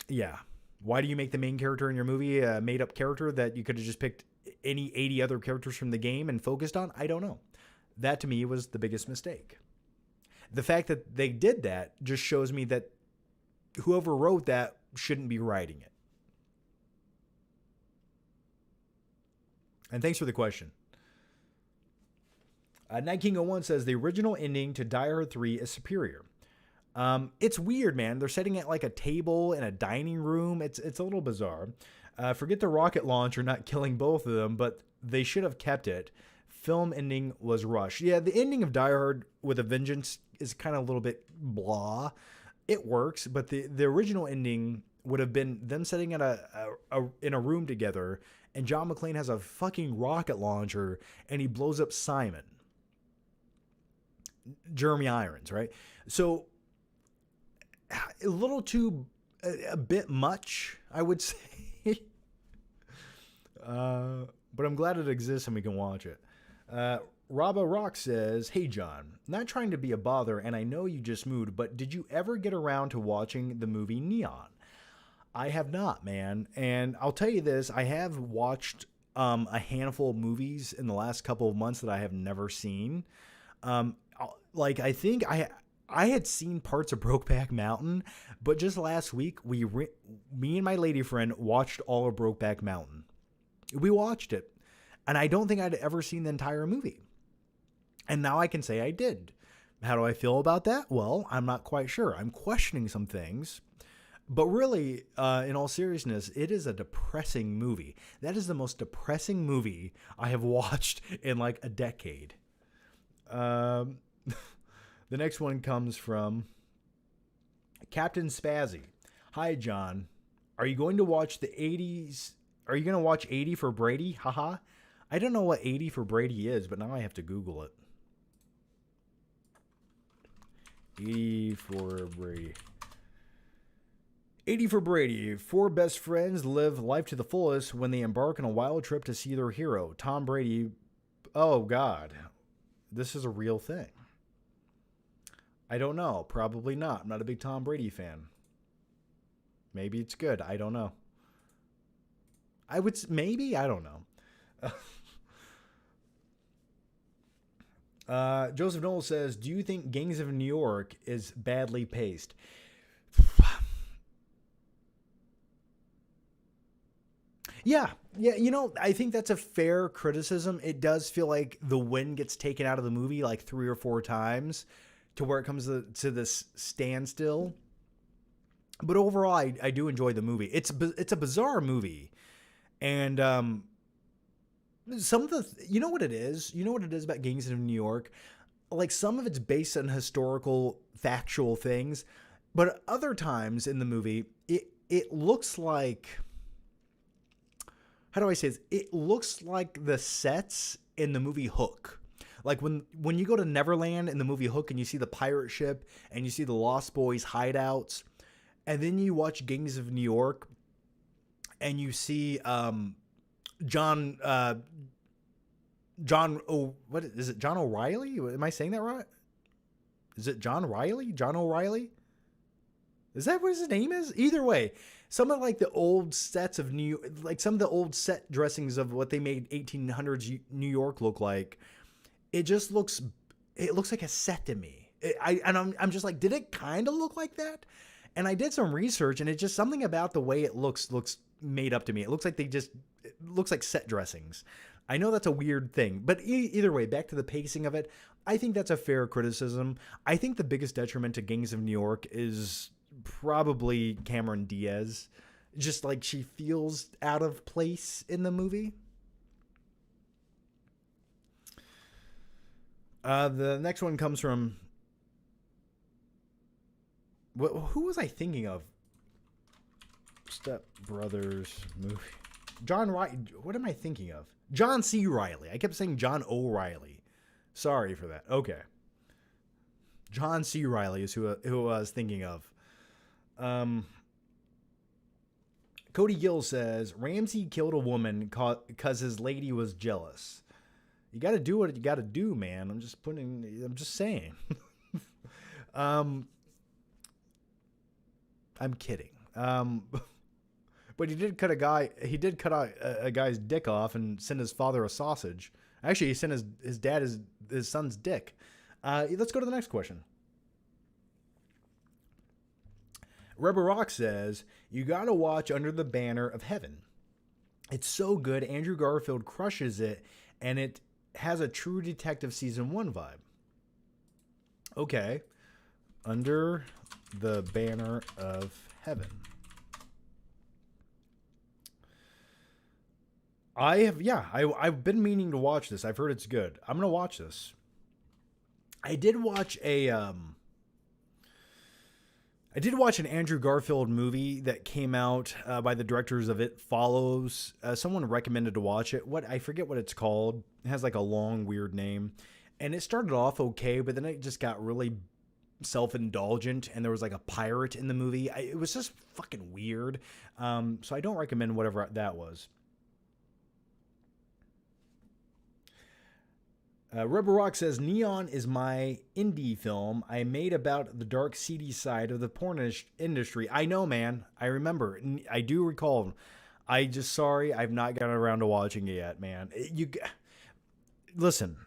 Yeah. Why do you make the main character in your movie a made-up character that you could have just picked any 80 other characters from the game and focused on? I don't know. That to me was the biggest mistake. The fact that they did that just shows me that whoever wrote that shouldn't be writing it. And thanks for the question. Night King 01 says the original ending to Die Hard 3 is superior. It's weird, man. They're setting it like a table in a dining room. It's a little bizarre. Forget the rocket launcher not killing both of them, but they should have kept it. Film ending was rushed. Yeah, the ending of Die Hard with a Vengeance is kind of a little bit blah. It works, but the original ending would have been them sitting in a room together, and John McClane has a fucking rocket launcher, and he blows up Simon. Jeremy Irons, right? So a little too, a bit much, I would say. But I'm glad it exists and we can watch it. Rabba Rock says, hey John, not trying to be a bother, and I know you just moved, but did you ever get around to watching the movie Neon? I have not, man. And I'll tell you this, I have watched a handful of movies in the last couple of months that I have never seen. I think I had seen parts of Brokeback Mountain, but just last week, me and my lady friend watched all of Brokeback Mountain. We watched it, and I don't think I'd ever seen the entire movie. And now I can say I did. How do I feel about that? Well, I'm not quite sure. I'm questioning some things. But really, in all seriousness, it is a depressing movie. That is the most depressing movie I have watched in like a decade. The next one comes from Captain Spazzy. Hi, John. Are you going to watch the 80s? Are you going to watch 80 for Brady? Haha. I don't know what 80 for Brady is, but now I have to Google it. 80 for Brady. 80 for Brady. Four best friends live life to the fullest when they embark on a wild trip to see their hero, Tom Brady. Oh, God. This is a real thing. I don't know. Probably not. I'm not a big Tom Brady fan. Maybe it's good. I don't know. Maybe? I don't know. Joseph Noel says, do you think Gangs of New York is badly paced? Yeah, I think that's a fair criticism. It does feel like the wind gets taken out of the movie like 3 or 4 times to where it comes to this standstill. But overall, I do enjoy the movie. It's a bizarre movie. And some of the, you know what it is? You know what it is about Gangs of New York? Like, some of it's based on historical, factual things. But other times in the movie, it looks like, how do I say this? It looks like the sets in the movie Hook. Like when you go to Neverland in the movie Hook and you see the pirate ship and you see the Lost Boys hideouts, and then you watch Gangs of New York and you see John what is it? John O'Reilly? Am I saying that right? Is it John Riley? John O'Reilly? Is that what his name is? Either way, some of like the old sets of some of the old set dressings of what they made 1800s New York look like, it looks like a set to me. I'm just like, did it kind of look like that? And I did some research, and it's just something about the way it looks made up to me. It looks like it looks like set dressings. I know that's a weird thing, but either way, back to the pacing of it, I think that's a fair criticism. I think the biggest detriment to Gangs of New York is probably Cameron Diaz. Just like she feels out of place in the movie. The next one comes from, who was I thinking of? Step Brothers movie. John Riley. What am I thinking of? John C. Riley. I kept saying John O'Reilly. Sorry for that. Okay. John C. Riley is who I was thinking of. Cody Gill says, Ramsey killed a woman because his lady was jealous. You got to do what you got to do, man. I'm just saying. I'm kidding. But he did cut a guy's dick off and send his father a sausage. Actually, he sent his dad his son's dick. Let's go to the next question. Rubber Rock says, you gotta watch Under the Banner of Heaven. It's so good. Andrew Garfield crushes it, and it has a True Detective season 1 vibe. Okay. Under the Banner of Heaven. I've been meaning to watch this. I've heard it's good. I'm gonna watch this. I did watch an Andrew Garfield movie that came out by the directors of It Follows. Someone recommended to watch it. I forget what it's called. It has like a long weird name, and it started off okay, but then it just got really self-indulgent, and there was like a pirate in the movie. It was just fucking weird. So I don't recommend whatever that was. Rubber Rock says, Neon is my indie film I made about the dark, seedy side of the porn industry. I know, man. I remember. I do recall. Sorry, I've not gotten around to watching it yet, man. Listen,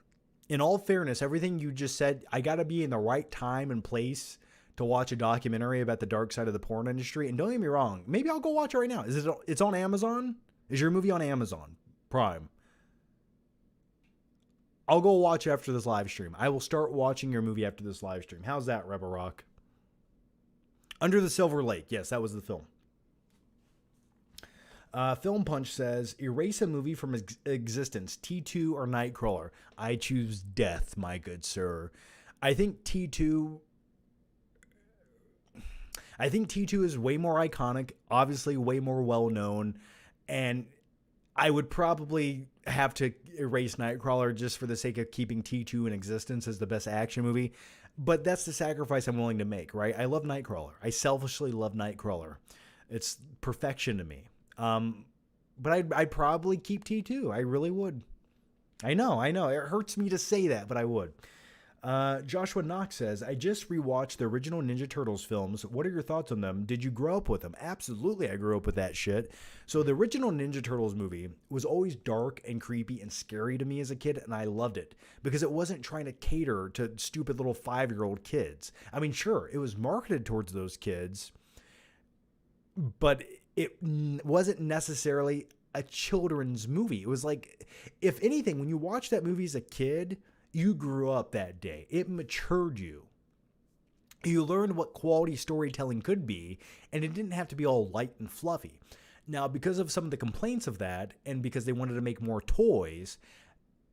in all fairness, everything you just said, I got to be in the right time and place to watch a documentary about the dark side of the porn industry. And don't get me wrong, maybe I'll go watch it right now. It's on Amazon? Is your movie on Amazon Prime? I'll go watch after this live stream. I will start watching your movie after this live stream. How's that, Rebel Rock? Under the Silver Lake. Yes, that was the film. Film Punch says, erase a movie from existence, T2 or Nightcrawler. I choose death, my good sir. I think T2 is way more iconic, obviously way more well-known, and I would probably have to erase Nightcrawler just for the sake of keeping T2 in existence as the best action movie. But that's the sacrifice I'm willing to make, right? I love Nightcrawler. I selfishly love Nightcrawler. It's perfection to me. But I'd probably keep T2. I really would. I know. It hurts me to say that, but I would. Joshua Knox says, I just rewatched the original Ninja Turtles films. What are your thoughts on them? Did you grow up with them? Absolutely, I grew up with that shit. So the original Ninja Turtles movie was always dark and creepy and scary to me as a kid, and I loved it because it wasn't trying to cater to stupid little 5-year-old kids. I mean, sure, it was marketed towards those kids, but it wasn't necessarily a children's movie. It was like, if anything, when you watch that movie as a kid, you grew up that day. It matured you. You learned what quality storytelling could be, and it didn't have to be all light and fluffy. Now, because of some of the complaints of that, and because they wanted to make more toys,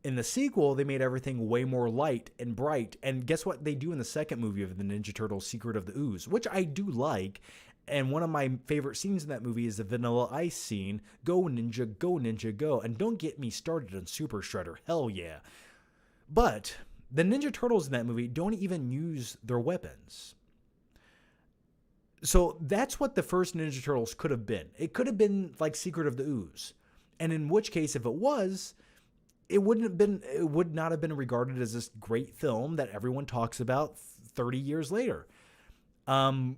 in the sequel, they made everything way more light and bright. And guess what they do in the second movie of the Ninja Turtles, Secret of the Ooze, which I do like. And one of my favorite scenes in that movie is the Vanilla Ice scene. Go, Ninja, go, Ninja, go. And don't get me started on Super Shredder. Hell yeah. But the Ninja Turtles in that movie don't even use their weapons. So that's what the first Ninja Turtles could have been. It could have been like Secret of the Ooze. And in which case, if it was, it would not have been regarded as this great film that everyone talks about 30 years later. But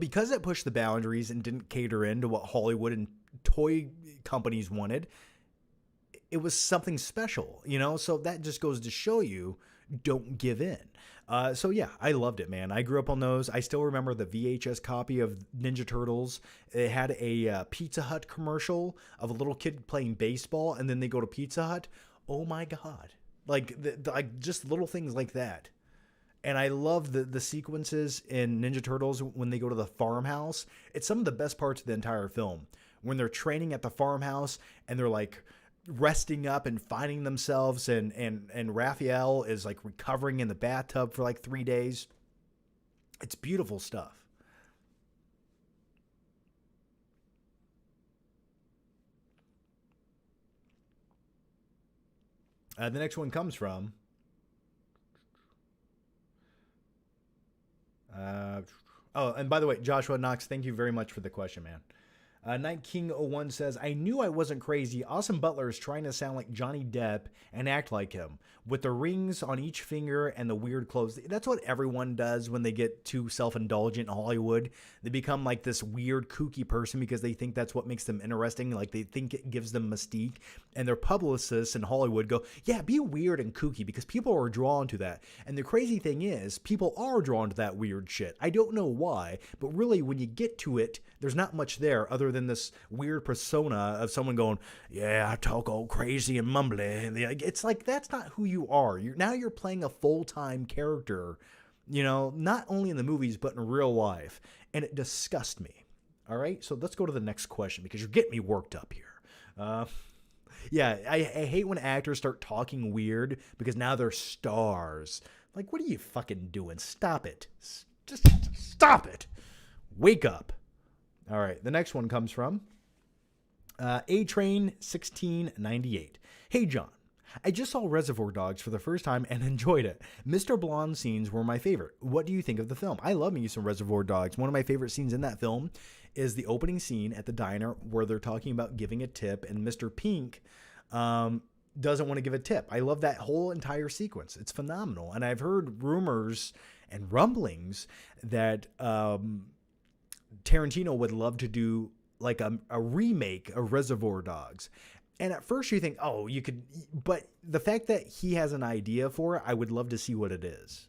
because it pushed the boundaries and didn't cater into what Hollywood and toy companies wanted, it was something special, you know? So that just goes to show you, don't give in. So yeah, I loved it, man. I grew up on those. I still remember the VHS copy of Ninja Turtles. It had a Pizza Hut commercial of a little kid playing baseball, and then they go to Pizza Hut. Oh my God. Like just little things like that. And I love the sequences in Ninja Turtles when they go to the farmhouse. It's some of the best parts of the entire film. When they're training at the farmhouse and they're like resting up and finding themselves, and Raphael is like recovering in the bathtub for like 3 days. It's beautiful stuff. The next one comes from and by the way, Joshua Knox, thank you very much for the question, man. Night King 01 says, I knew I wasn't crazy. Austin Butler is trying to sound like Johnny Depp and act like him, with the rings on each finger and the weird clothes. That's what everyone does when they get too self-indulgent in Hollywood. They become like this weird, kooky person because they think that's what makes them interesting. Like they think it gives them mystique. And their publicists in Hollywood go, yeah, be weird and kooky because people are drawn to that. And the crazy thing is, people are drawn to that weird shit. I don't know why, but really when you get to it, there's not much there other than within this weird persona of someone going, yeah, I talk all crazy and mumbly. And it's like, that's not who you are. You're playing a full-time character, not only in the movies, but in real life. And it disgusts me. All right. So let's go to the next question because you're getting me worked up here. Yeah, I hate when actors start talking weird because now they're stars. Like, what are you fucking doing? Stop it. Just stop it. Wake up. All right, the next one comes from A-Train 1698. Hey, John. I just saw Reservoir Dogs for the first time and enjoyed it. Mr. Blonde scenes were my favorite. What do you think of the film? I love me some Reservoir Dogs. One of my favorite scenes in that film is the opening scene at the diner where they're talking about giving a tip, and Mr. Pink doesn't want to give a tip. I love that whole entire sequence. It's phenomenal. And I've heard rumors and rumblings that Tarantino would love to do like a remake of Reservoir Dogs. And at first you think, oh, you could, but the fact that he has an idea for it, I would love to see what it is.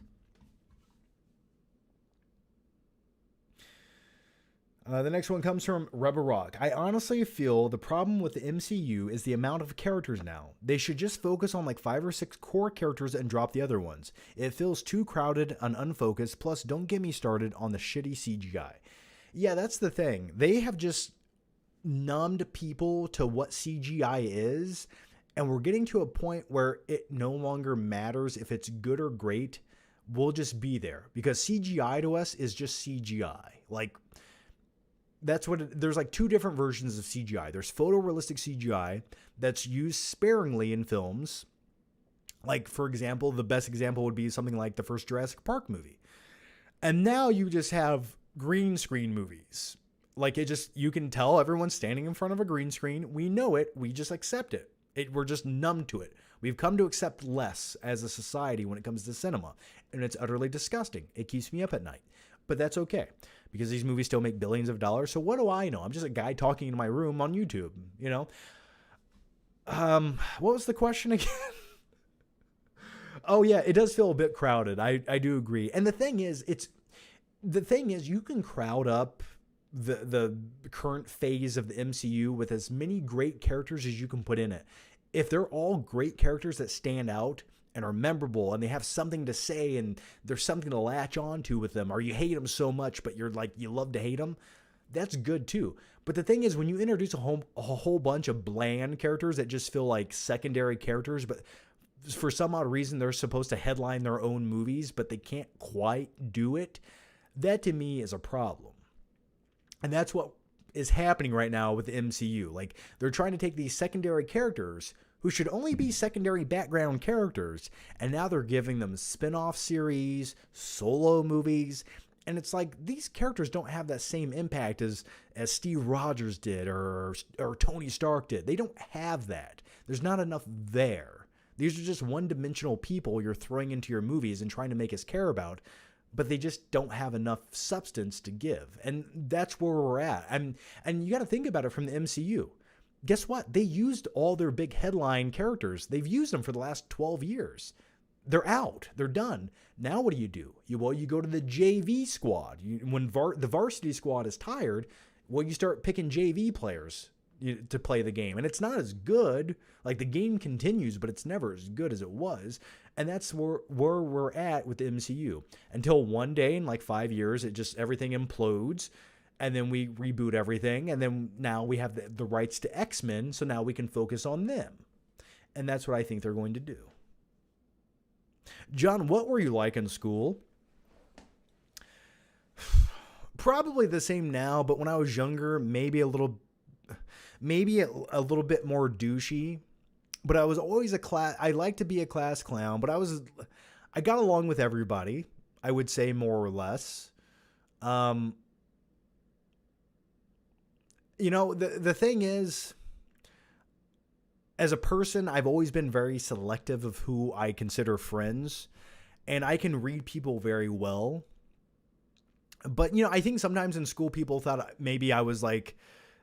The next one comes from Rubber Rock. I honestly feel the problem with the MCU is the amount of characters now. They should just focus on like 5 or 6 core characters and drop the other ones. It feels too crowded and unfocused. Plus, don't get me started on the shitty CGI. Yeah, that's the thing. They have just numbed people to what CGI is, and we're getting to a point where it no longer matters if it's good or great. We'll just be there because CGI to us is just CGI. Like, that's what there's like 2 different versions of CGI. There's photorealistic CGI that's used sparingly in films. Like, for example, the best example would be something like the first Jurassic Park movie. And now you just have green screen movies. Like, you can tell everyone's standing in front of a green screen. We know it. We just accept it. We're just numb to it. We've come to accept less as a society when it comes to cinema. And it's utterly disgusting. It keeps me up at night. But that's okay, because these movies still make billions of dollars. So what do I know? I'm just a guy talking in my room on YouTube, What was the question again? Oh, yeah, it does feel a bit crowded. I do agree. And the thing is, you can crowd up the current phase of the MCU with as many great characters as you can put in it. If they're all great characters that stand out and are memorable and they have something to say and there's something to latch on to with them, or you hate them so much but you're like, you love to hate them, that's good too. But the thing is, when you introduce a whole bunch of bland characters that just feel like secondary characters, but for some odd reason they're supposed to headline their own movies but they can't quite do it, that to me is a problem. And that's what is happening right now with the MCU. Like, they're trying to take these secondary characters who should only be secondary background characters, and now they're giving them spin-off series, solo movies, and it's like these characters don't have that same impact as Steve Rogers did or Tony Stark did. They don't have that. There's not enough there. These are just one-dimensional people you're throwing into your movies and trying to make us care about, but they just don't have enough substance to give. And that's where we're at. And you got to think about it from the MCU. Guess what? They used all their big headline characters. They've used them for the last 12 years. They're out. They're done. Now what do? You go to the JV squad. When the varsity squad is tired, you start picking JV players to play the game. And it's not as good. Like, the game continues, but it's never as good as it was. And that's where we're at with the MCU. Until one day in like 5 years, everything implodes. And then we reboot everything. And then now we have the rights to X-Men. So now we can focus on them. And that's what I think they're going to do. John, what were you like in school? Probably the same now, but when I was younger, maybe a little bit more douchey. But I was always I like to be a class clown, but I got along with everybody, I would say, more or less. The thing is, as a person, I've always been very selective of who I consider friends, and I can read people very well. But, I think sometimes in school people thought maybe I was like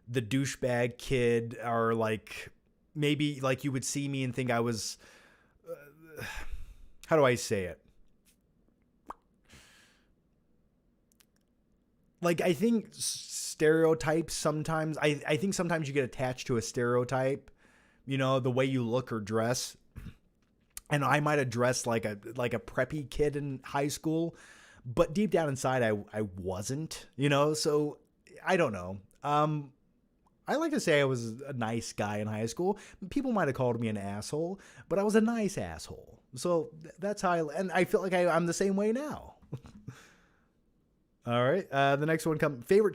the douchebag kid, or like maybe like you would see me and think I was, how do I say it? like I think stereotypes sometimes. I think sometimes you get attached to a stereotype, the way you look or dress. And I might have dressed like a preppy kid in high school, but deep down inside I wasn't, so I don't know. I like to say I was a nice guy in high school. People might have called me an asshole, but I was a nice asshole. So that's how and I feel like I'm the same way now. All right. The next one favorite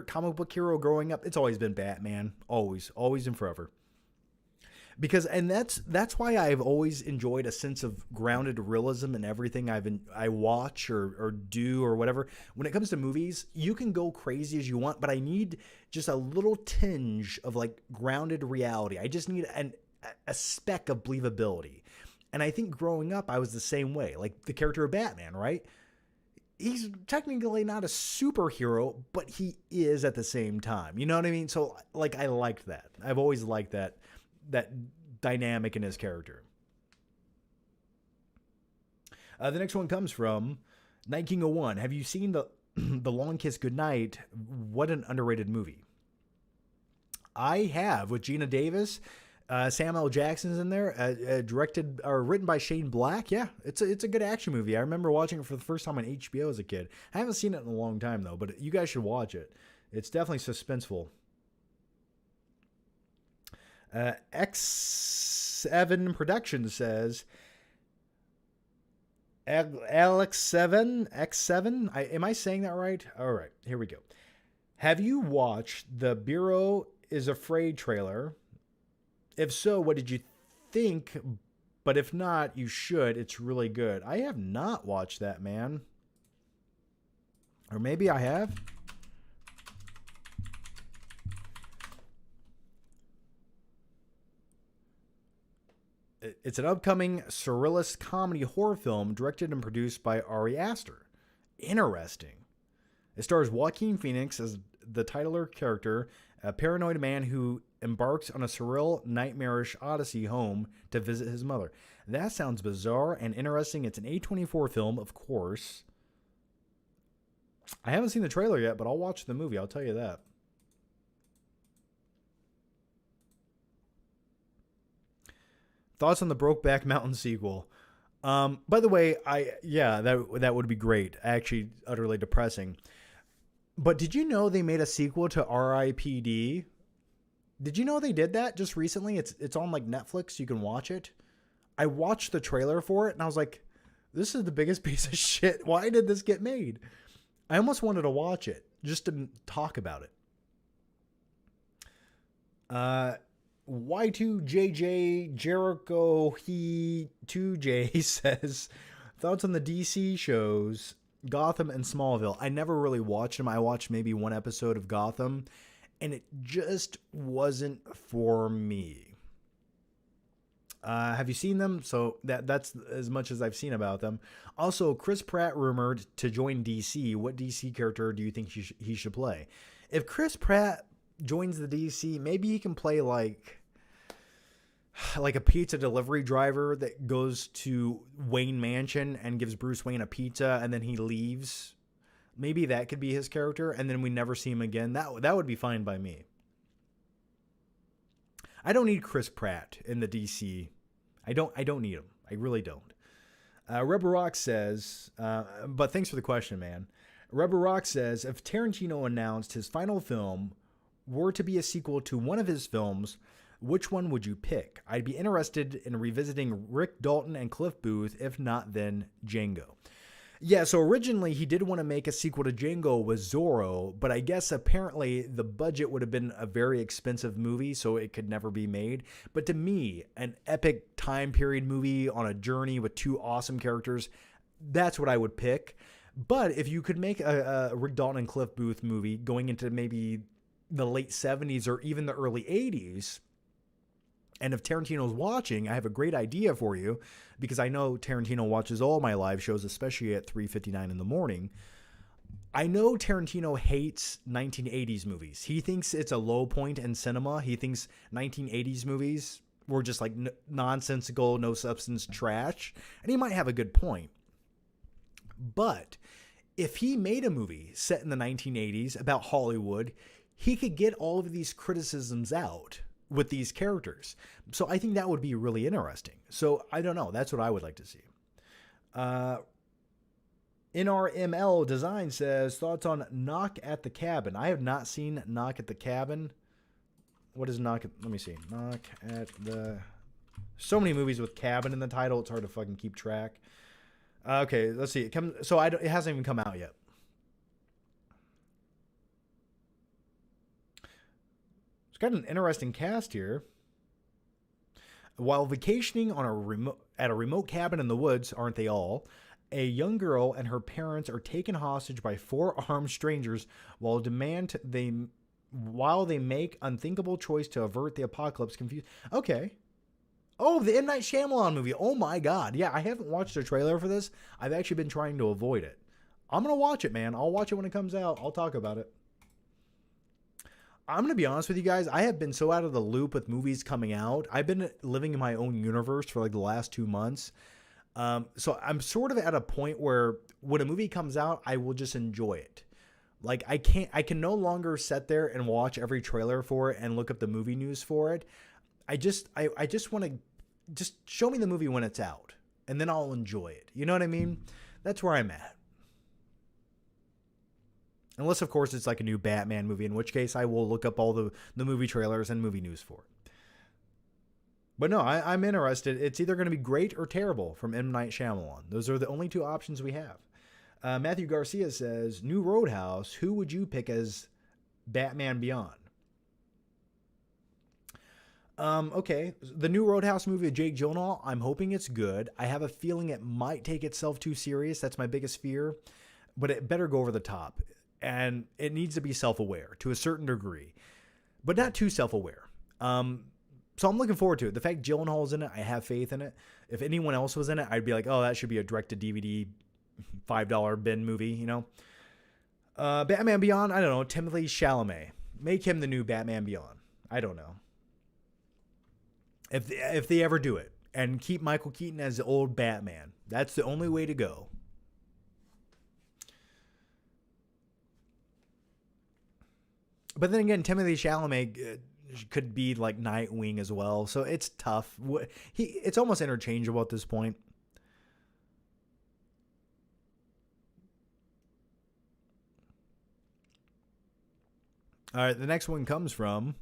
comic book hero growing up. It's always been Batman. Always and forever. Because that's why I've always enjoyed a sense of grounded realism in everything I watch or do or whatever. When it comes to movies, you can go crazy as you want, but I need just a little tinge of like grounded reality. I just need a speck of believability. And I think growing up, I was the same way. Like the character of Batman, right? He's technically not a superhero, but he is at the same time. You know what I mean? So like I liked that. I've always liked that dynamic in his character. The next one comes from Night King 01. Have you seen the Long Kiss Goodnight? What an underrated movie. I have, with Gina Davis. Samuel L. Jackson's in there, directed or written by Shane Black. Yeah, it's a good action movie. I remember watching it for the first time on HBO as a kid. I haven't seen it in a long time though, but you guys should watch it. It's definitely suspenseful. X7 Productions says, X7. Am I saying that right? All right, here we go. Have you watched the Bureau is Afraid trailer? If so, what did you think? But if not, you should. It's really good. I have not watched that, man. Or maybe I have. It's an upcoming surrealist comedy horror film directed and produced by Ari Aster. Interesting. It stars Joaquin Phoenix as the titular character, a paranoid man who embarks on a surreal, nightmarish odyssey home to visit his mother. That sounds bizarre and interesting. It's an A24 film, of course. I haven't seen the trailer yet, but I'll watch the movie. I'll tell you that. Thoughts on the Brokeback Mountain sequel? By the way, that would be great. Actually, utterly depressing. But did you know they made a sequel to R.I.P.D.? Did you know they did that just recently? It's on like Netflix. You can watch it. I watched the trailer for it and I was like, this is the biggest piece of shit. Why did this get made? I almost wanted to watch it just to talk about it. Y2JJ Jericho he 2J says, thoughts on the DC shows Gotham and Smallville. I never really watched them. I watched maybe one episode of Gotham and it just wasn't for me. Have you seen them? So that's as much as I've seen about them. Also, Chris Pratt rumored to join DC. What DC character do you think he should play? If Chris Pratt joins the DC, maybe he can play like a pizza delivery driver that goes to Wayne Mansion and gives Bruce Wayne a pizza and then he leaves. Maybe that could be his character and then we never see him again. That would be fine by me. I don't need Chris Pratt in the DC. I don't need him. I really don't. Rubber Rock says, but thanks for the question, man. Rubber Rock says, if Tarantino announced his final film were to be a sequel to one of his films, which one would you pick? I'd be interested in revisiting Rick Dalton and Cliff Booth. If not, then Django. Yeah, so originally he did want to make a sequel to Django with Zorro, but I guess apparently the budget would have been a very expensive movie, so it could never be made. But to me, an epic time period movie on a journey with two awesome characters, that's what I would pick. But if you could make a Rick Dalton and Cliff Booth movie going into maybe the late 70s or even the early 80s, and if Tarantino's watching, I have a great idea for you, because I know Tarantino watches all my live shows, especially at 3:59 in the morning. I know Tarantino hates 1980s movies. He thinks it's a low point in cinema. He thinks 1980s movies were just like nonsensical, no substance trash. And he might have a good point. But if he made a movie set in the 1980s about Hollywood, he could get all of these criticisms out with these characters. So I think that would be really interesting. So I don't know. That's what I would like to see. NRML Design says, thoughts on Knock at the Cabin. I have not seen Knock at the Cabin. What is Knock at... Let me see. Knock at the... So many movies with cabin in the title, it's hard to fucking keep track. Okay, let's see. It hasn't even come out yet. It's got an interesting cast here. While vacationing on at a remote cabin in the woods, aren't they all? A young girl and her parents are taken hostage by 4 armed strangers while they make unthinkable choice to avert the apocalypse. Okay. Oh, the M. Night Shyamalan movie. Oh my God. Yeah, I haven't watched a trailer for this. I've actually been trying to avoid it. I'm going to watch it, man. I'll watch it when it comes out. I'll talk about it. I'm going to be honest with you guys. I have been so out of the loop with movies coming out. I've been living in my own universe for like the last 2 months. So I'm sort of at a point where when a movie comes out, I will just enjoy it. Like I can no longer sit there and watch every trailer for it and look up the movie news for it. I just want to just show me the movie when it's out and then I'll enjoy it. You know what I mean? That's where I'm at. Unless of course it's like a new Batman movie, in which case I will look up all the movie trailers and movie news for it. But no, I'm interested. It's either going to be great or terrible from M. Night Shyamalan. Those are the only 2 options we have. Matthew Garcia says, new Roadhouse, who would you pick as Batman Beyond? Okay, the new Roadhouse movie with Jake Gyllenhaal, I'm hoping it's good. I have a feeling it might take itself too serious. That's my biggest fear. But it better go over the top. And it needs to be self-aware to a certain degree. But not too self-aware. So I'm looking forward to it. The fact Gyllenhaal's in it, I have faith in it. If anyone else was in it, I'd be like, oh, that should be a direct-to-DVD $5 bin movie, you know? Batman Beyond, I don't know. Timothée Chalamet. Make him the new Batman Beyond. I don't know. If they ever do it. And keep Michael Keaton as the old Batman. That's the only way to go. But then again, Timothée Chalamet could be like Nightwing as well. So it's tough. It's almost interchangeable at this point. All right, the next one comes from.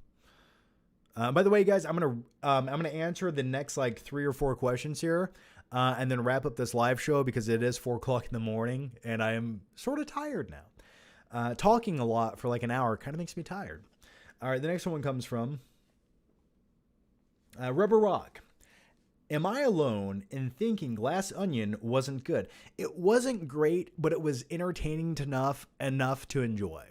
By the way, guys, I'm gonna answer the next like 3 or 4 questions here, and then wrap up this live show because it is 4 o'clock in the morning, and I am sort of tired now. Talking a lot for like an hour kind of makes me tired. All right, the next one comes from Rubber Rock. Am I alone in thinking Glass Onion wasn't good? It wasn't great, but it was entertaining enough to enjoy.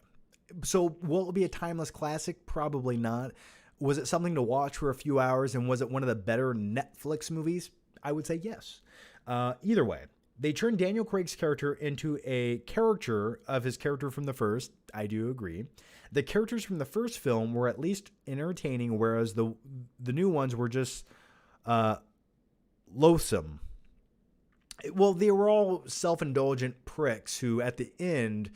So will it be a timeless classic? Probably not. Was it something to watch for a few hours, and was it one of the better Netflix movies? I would say yes. Either way, they turned Daniel Craig's character into a caricature of his character from the first. I do agree. The characters from the first film were at least entertaining, whereas the new ones were just loathsome. Well, they were all self-indulgent pricks who, at the end,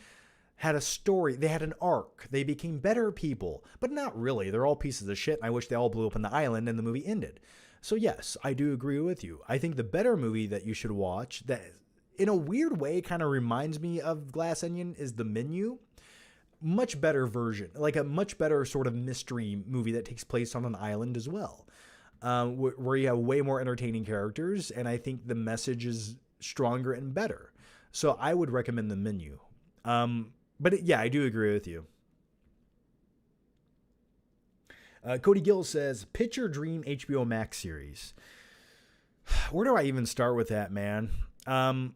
had a story. They had an arc. They became better people, but not really. They're all pieces of shit, and I wish they all blew up on the island and the movie ended. So yes, I do agree with you. I think the better movie that you should watch that in a weird way kind of reminds me of Glass Onion is The Menu. Much better version, like a much better sort of mystery movie that takes place on an island as well, where you have way more entertaining characters, and I think the message is stronger and better. So I would recommend The Menu. Yeah, I do agree with you. Cody Gill says, pitch your dream HBO Max series. Where do I even start with that, man? I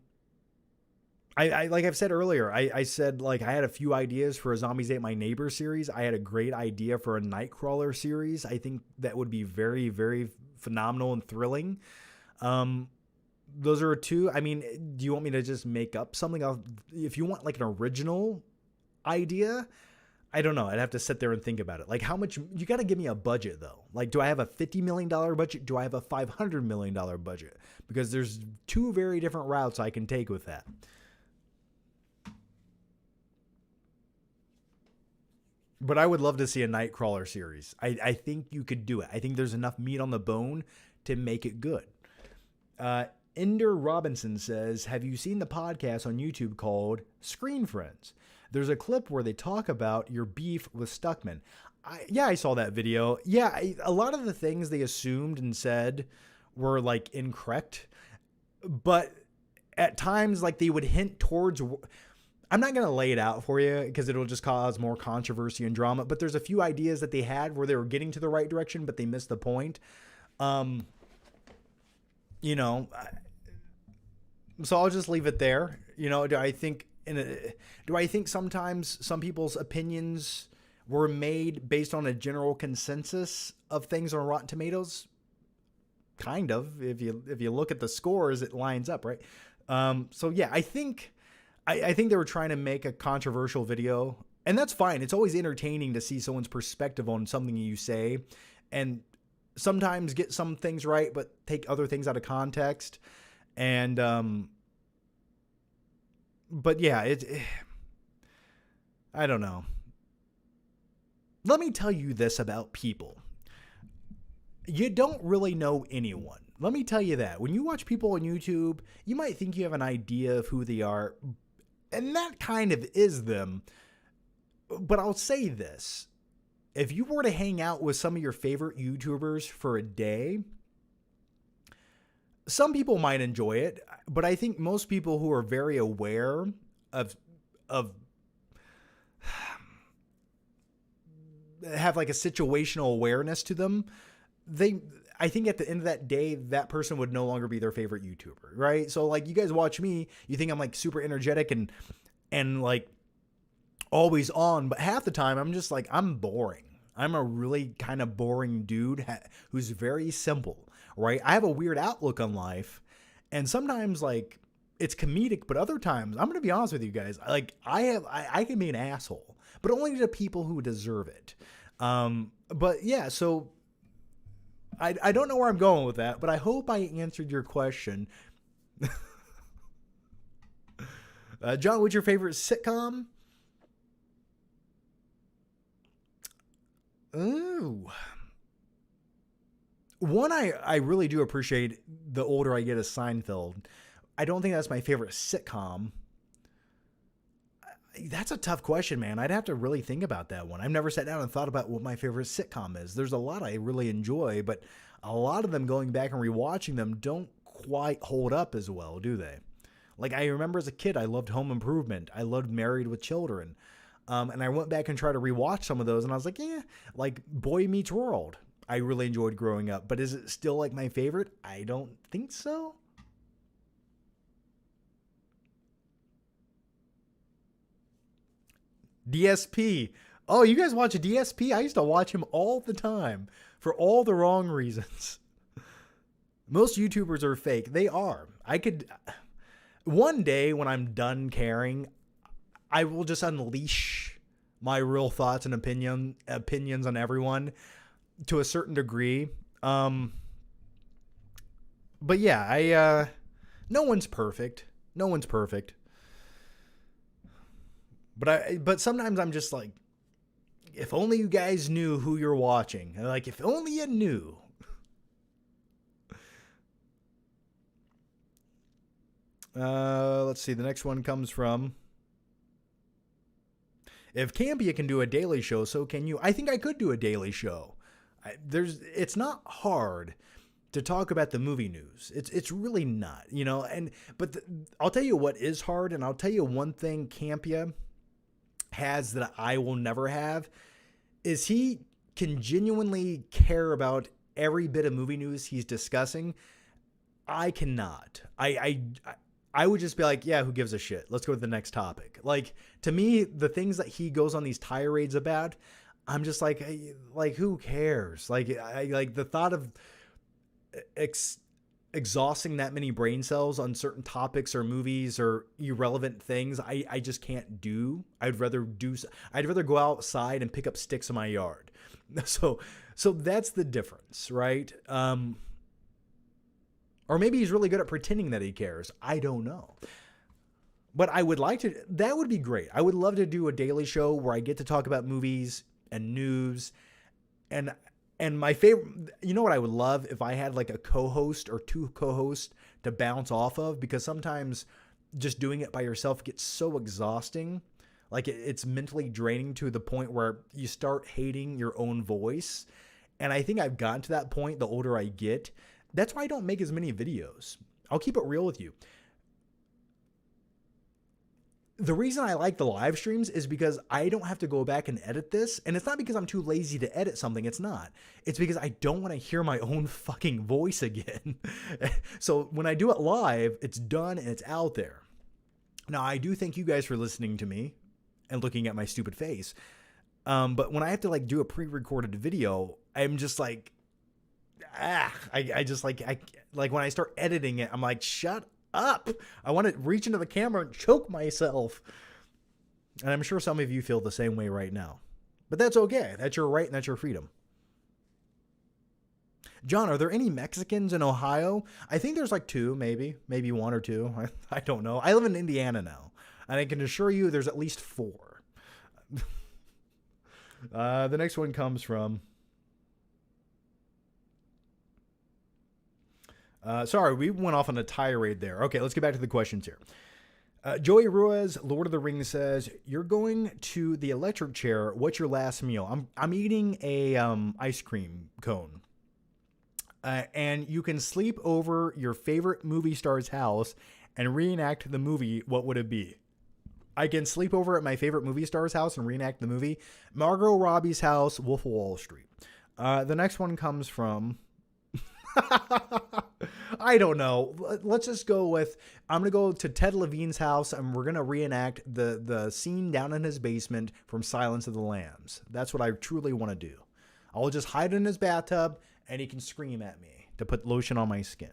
like I've said earlier, I said like I had a few ideas for a Zombies Ate My Neighbor series. I had a great idea for a Nightcrawler series. I think that would be very, very phenomenal and thrilling. Those are 2. I mean, do you want me to just make up something? If you want like an original idea, I don't know. I'd have to sit there and think about it. Like how much, you got to give me a budget though. Like, do I have a $50 million budget? Do I have a $500 million budget? Because there's 2 very different routes I can take with that. But I would love to see a Nightcrawler series. I think you could do it. I think there's enough meat on the bone to make it good. Ender Robinson says, have you seen the podcast on YouTube called Screen Friends? There's a clip where they talk about your beef with Stuckman. I saw that video. Yeah, a lot of the things they assumed and said were like incorrect. But at times, like they would hint towards... I'm not going to lay it out for you because it'll just cause more controversy and drama. But there's a few ideas that they had where they were getting to the right direction, but they missed the point. You know, so I'll just leave it there. You know, do I think sometimes some people's opinions were made based on a general consensus of things on Rotten Tomatoes? Kind of. If you look at the scores, it lines up, right? So yeah, I think they were trying to make a controversial video, and that's fine. It's always entertaining to see someone's perspective on something you say, and sometimes get some things right, but take other things out of context. And, but yeah, I don't know. Let me tell you this about people. You don't really know anyone. Let me tell you that. When you watch people on YouTube, you might think you have an idea of who they are, and that kind of is them. But I'll say this. If you were to hang out with some of your favorite YouTubers for a day, some people might enjoy it, but I think most people who are very aware of have like a situational awareness to them, I think at the end of that day, that person would no longer be their favorite YouTuber, right? So like you guys watch me, you think I'm like super energetic and like always on, but half the time I'm just like, I'm boring. I'm a really kind of boring dude who's very simple, right? I have a weird outlook on life, and sometimes like it's comedic, but other times I'm going to be honest with you guys. Like I can be an asshole, but only to people who deserve it. But yeah, so I don't know where I'm going with that, but I hope I answered your question. John, what's your favorite sitcom? Ooh. One I really do appreciate the older I get is Seinfeld. I don't think that's my favorite sitcom. That's a tough question, man. I'd have to really think about that one. I've never sat down and thought about what my favorite sitcom is. There's a lot I really enjoy, but a lot of them, going back and rewatching them, don't quite hold up as well, do they? Like, I remember as a kid, I loved Home Improvement. I loved Married with Children. And I went back and tried to rewatch some of those, and I was like, yeah, like Boy Meets World. I really enjoyed growing up, but is it still like my favorite? I don't think so. DSP. Oh, you guys watch a DSP? I used to watch him all the time for all the wrong reasons. Most YouTubers are fake. They are. One day when I'm done caring, I will just unleash my real thoughts and opinions on everyone to a certain degree. But yeah, no one's perfect. No one's perfect. But sometimes I'm just like, if only you guys knew who you're watching. Like, if only you knew. Let's see. The next one comes from, if Cambia can do a daily show, so can you. I think I could do a daily show. It's not hard to talk about the movie news. It's really not, you know. But I'll tell you what is hard, and I'll tell you one thing Campia has that I will never have, is he can genuinely care about every bit of movie news he's discussing. I cannot. I would just be like, yeah, who gives a shit? Let's go to the next topic. Like, to me, the things that he goes on these tirades about, I'm just like who cares? Like the thought of exhausting that many brain cells on certain topics or movies or irrelevant things, I just can't do. I'd rather go outside and pick up sticks in my yard. So that's the difference, right? Or maybe he's really good at pretending that he cares. I don't know. But I would like to, that would be great. I would love to do a daily show where I get to talk about movies and news. And my favorite, you know what I would love if I had like a co-host or two co-hosts to bounce off of, because sometimes just doing it by yourself gets so exhausting. Like it's mentally draining to the point where you start hating your own voice. And I think I've gotten to that point the older I get. That's why I don't make as many videos. I'll keep it real with you. The reason I like the live streams is because I don't have to go back and edit this. And it's not because I'm too lazy to edit something. It's not. It's because I don't want to hear my own fucking voice again. So when I do it live, it's done and it's out there. Now, I do thank you guys for listening to me and looking at my stupid face. But when I have to like do a pre-recorded video, I'm just like, I just like when I start editing it, I'm like, shut up. I want to reach into the camera and choke myself. And I'm sure some of you feel the same way right now. But that's okay. That's your right and that's your freedom. John, are there any Mexicans in Ohio? I think there's like two, maybe one or two. I don't know. I live in Indiana now, and I can assure you there's at least 4. The next one comes from... sorry, we went off on a tirade there. Okay, let's get back to the questions here. Joey Ruiz, Lord of the Rings, says, you're going to the electric chair. What's your last meal? I'm eating a ice cream cone. And you can sleep over your favorite movie star's house and reenact the movie. What would it be? I can sleep over at my favorite movie star's house and reenact the movie. Margot Robbie's house, Wolf of Wall Street. The next one comes from... I don't know. Let's just go with, I'm going to go to Ted Levine's house and we're going to reenact the scene down in his basement from Silence of the Lambs. That's what I truly want to do. I'll just hide in his bathtub and he can scream at me to put lotion on my skin.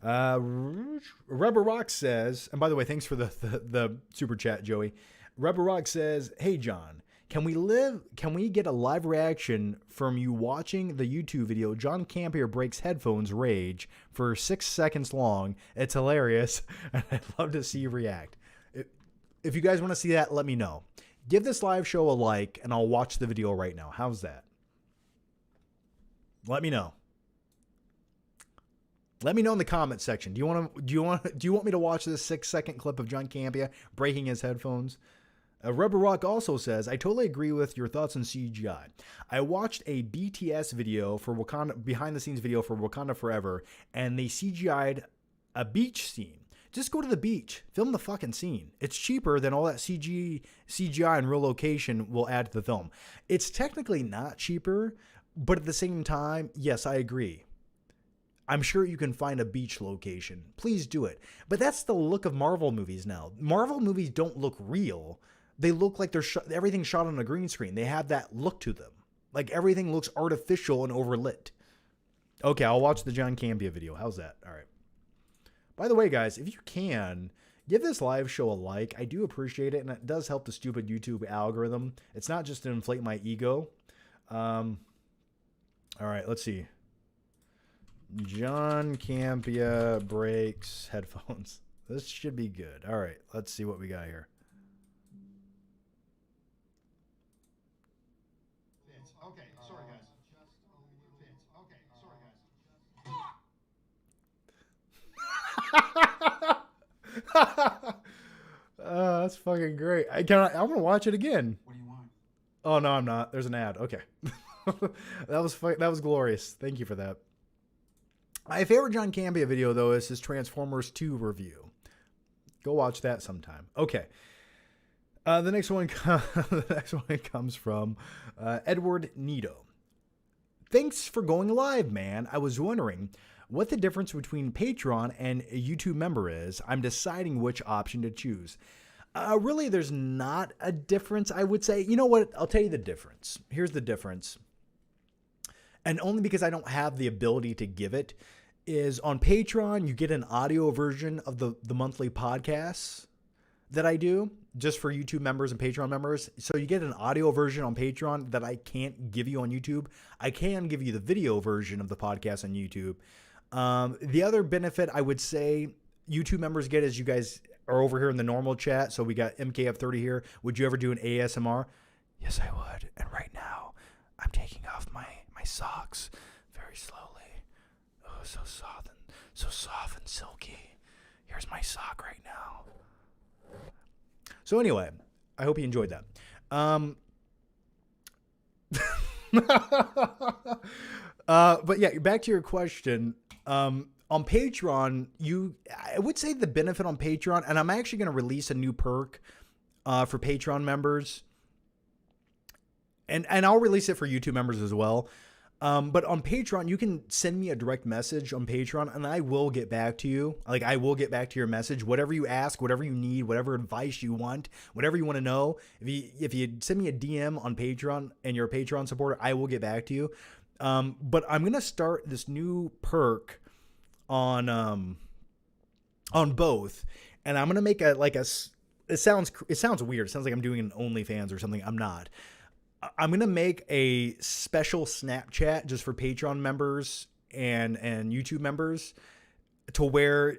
Rubber Rock says, and by the way, thanks for the super chat, Joey. Rubber Rock says, hey, John, can we get a live reaction from you watching the YouTube video John Campier breaks headphones rage for 6 seconds long? It's hilarious, and I'd love to see you react. If you guys want to see that, let me know. Give this live show a like, and I'll watch the video right now. How's that? Let me know. Let me know in the comment section. Do you want me to watch this 6-second clip of John Campia breaking his headphones? Rubber Rock also says, I totally agree with your thoughts on CGI. I watched a BTS video for Wakanda, behind the scenes video for Wakanda Forever, and they CGI'd a beach scene. Just go to the beach, film the fucking scene. It's cheaper than all that CGI and real location will add to the film. It's technically not cheaper, but at the same time, yes, I agree. I'm sure you can find a beach location. Please do it. But that's the look of Marvel movies now. Marvel movies don't look real. They look like everything's shot on a green screen. They have that look to them. Like everything looks artificial and overlit. Okay, I'll watch the John Campia video. How's that? All right. By the way, guys, if you can, give this live show a like. I do appreciate it, and it does help the stupid YouTube algorithm. It's not just to inflate my ego. All right, let's see. John Campia breaks headphones. This should be good. All right, let's see what we got here. Okay, sorry guys. Okay, sorry guys. That's fucking great. I'm gonna watch it again. What do you want? Oh no, I'm not. There's an ad. Okay. That was glorious. Thank you for that. My favorite John Campia video though is his Transformers 2 review. Go watch that sometime. Okay. The next one comes from Edward Nito. Thanks for going live, man. I was wondering what the difference between Patreon and a YouTube member is. I'm deciding which option to choose. Really, there's not a difference, I would say. You know what? I'll tell you the difference. Here's the difference. And only because I don't have the ability to give it, is on Patreon, you get an audio version of the monthly podcasts that I do just for YouTube members and Patreon members. So you get an audio version on Patreon that I can't give you on YouTube. I can give you the video version of the podcast on YouTube. The other benefit I would say YouTube members get as you guys are over here in the normal chat. So we got MKF30 here. Would you ever do an ASMR? Yes, I would. And right now, I'm taking off my socks very slowly. Oh, so soft and silky. Here's my sock right now. So anyway, I hope you enjoyed that. But yeah, back to your question. On Patreon, I would say the benefit on Patreon, and I'm actually going to release a new perk for Patreon members, and I'll release it for YouTube members as well. But on Patreon, you can send me a direct message on Patreon, and I will get back to you. Like, I will get back to your message, whatever you ask, whatever you need, whatever advice you want, whatever you want to know. If you send me a DM on Patreon and you're a Patreon supporter, I will get back to you. But I'm gonna start this new perk on both, and I'm gonna make it sounds weird. It sounds like I'm doing an OnlyFans or something. I'm not. I'm going to make a special Snapchat just for Patreon members and YouTube members, to where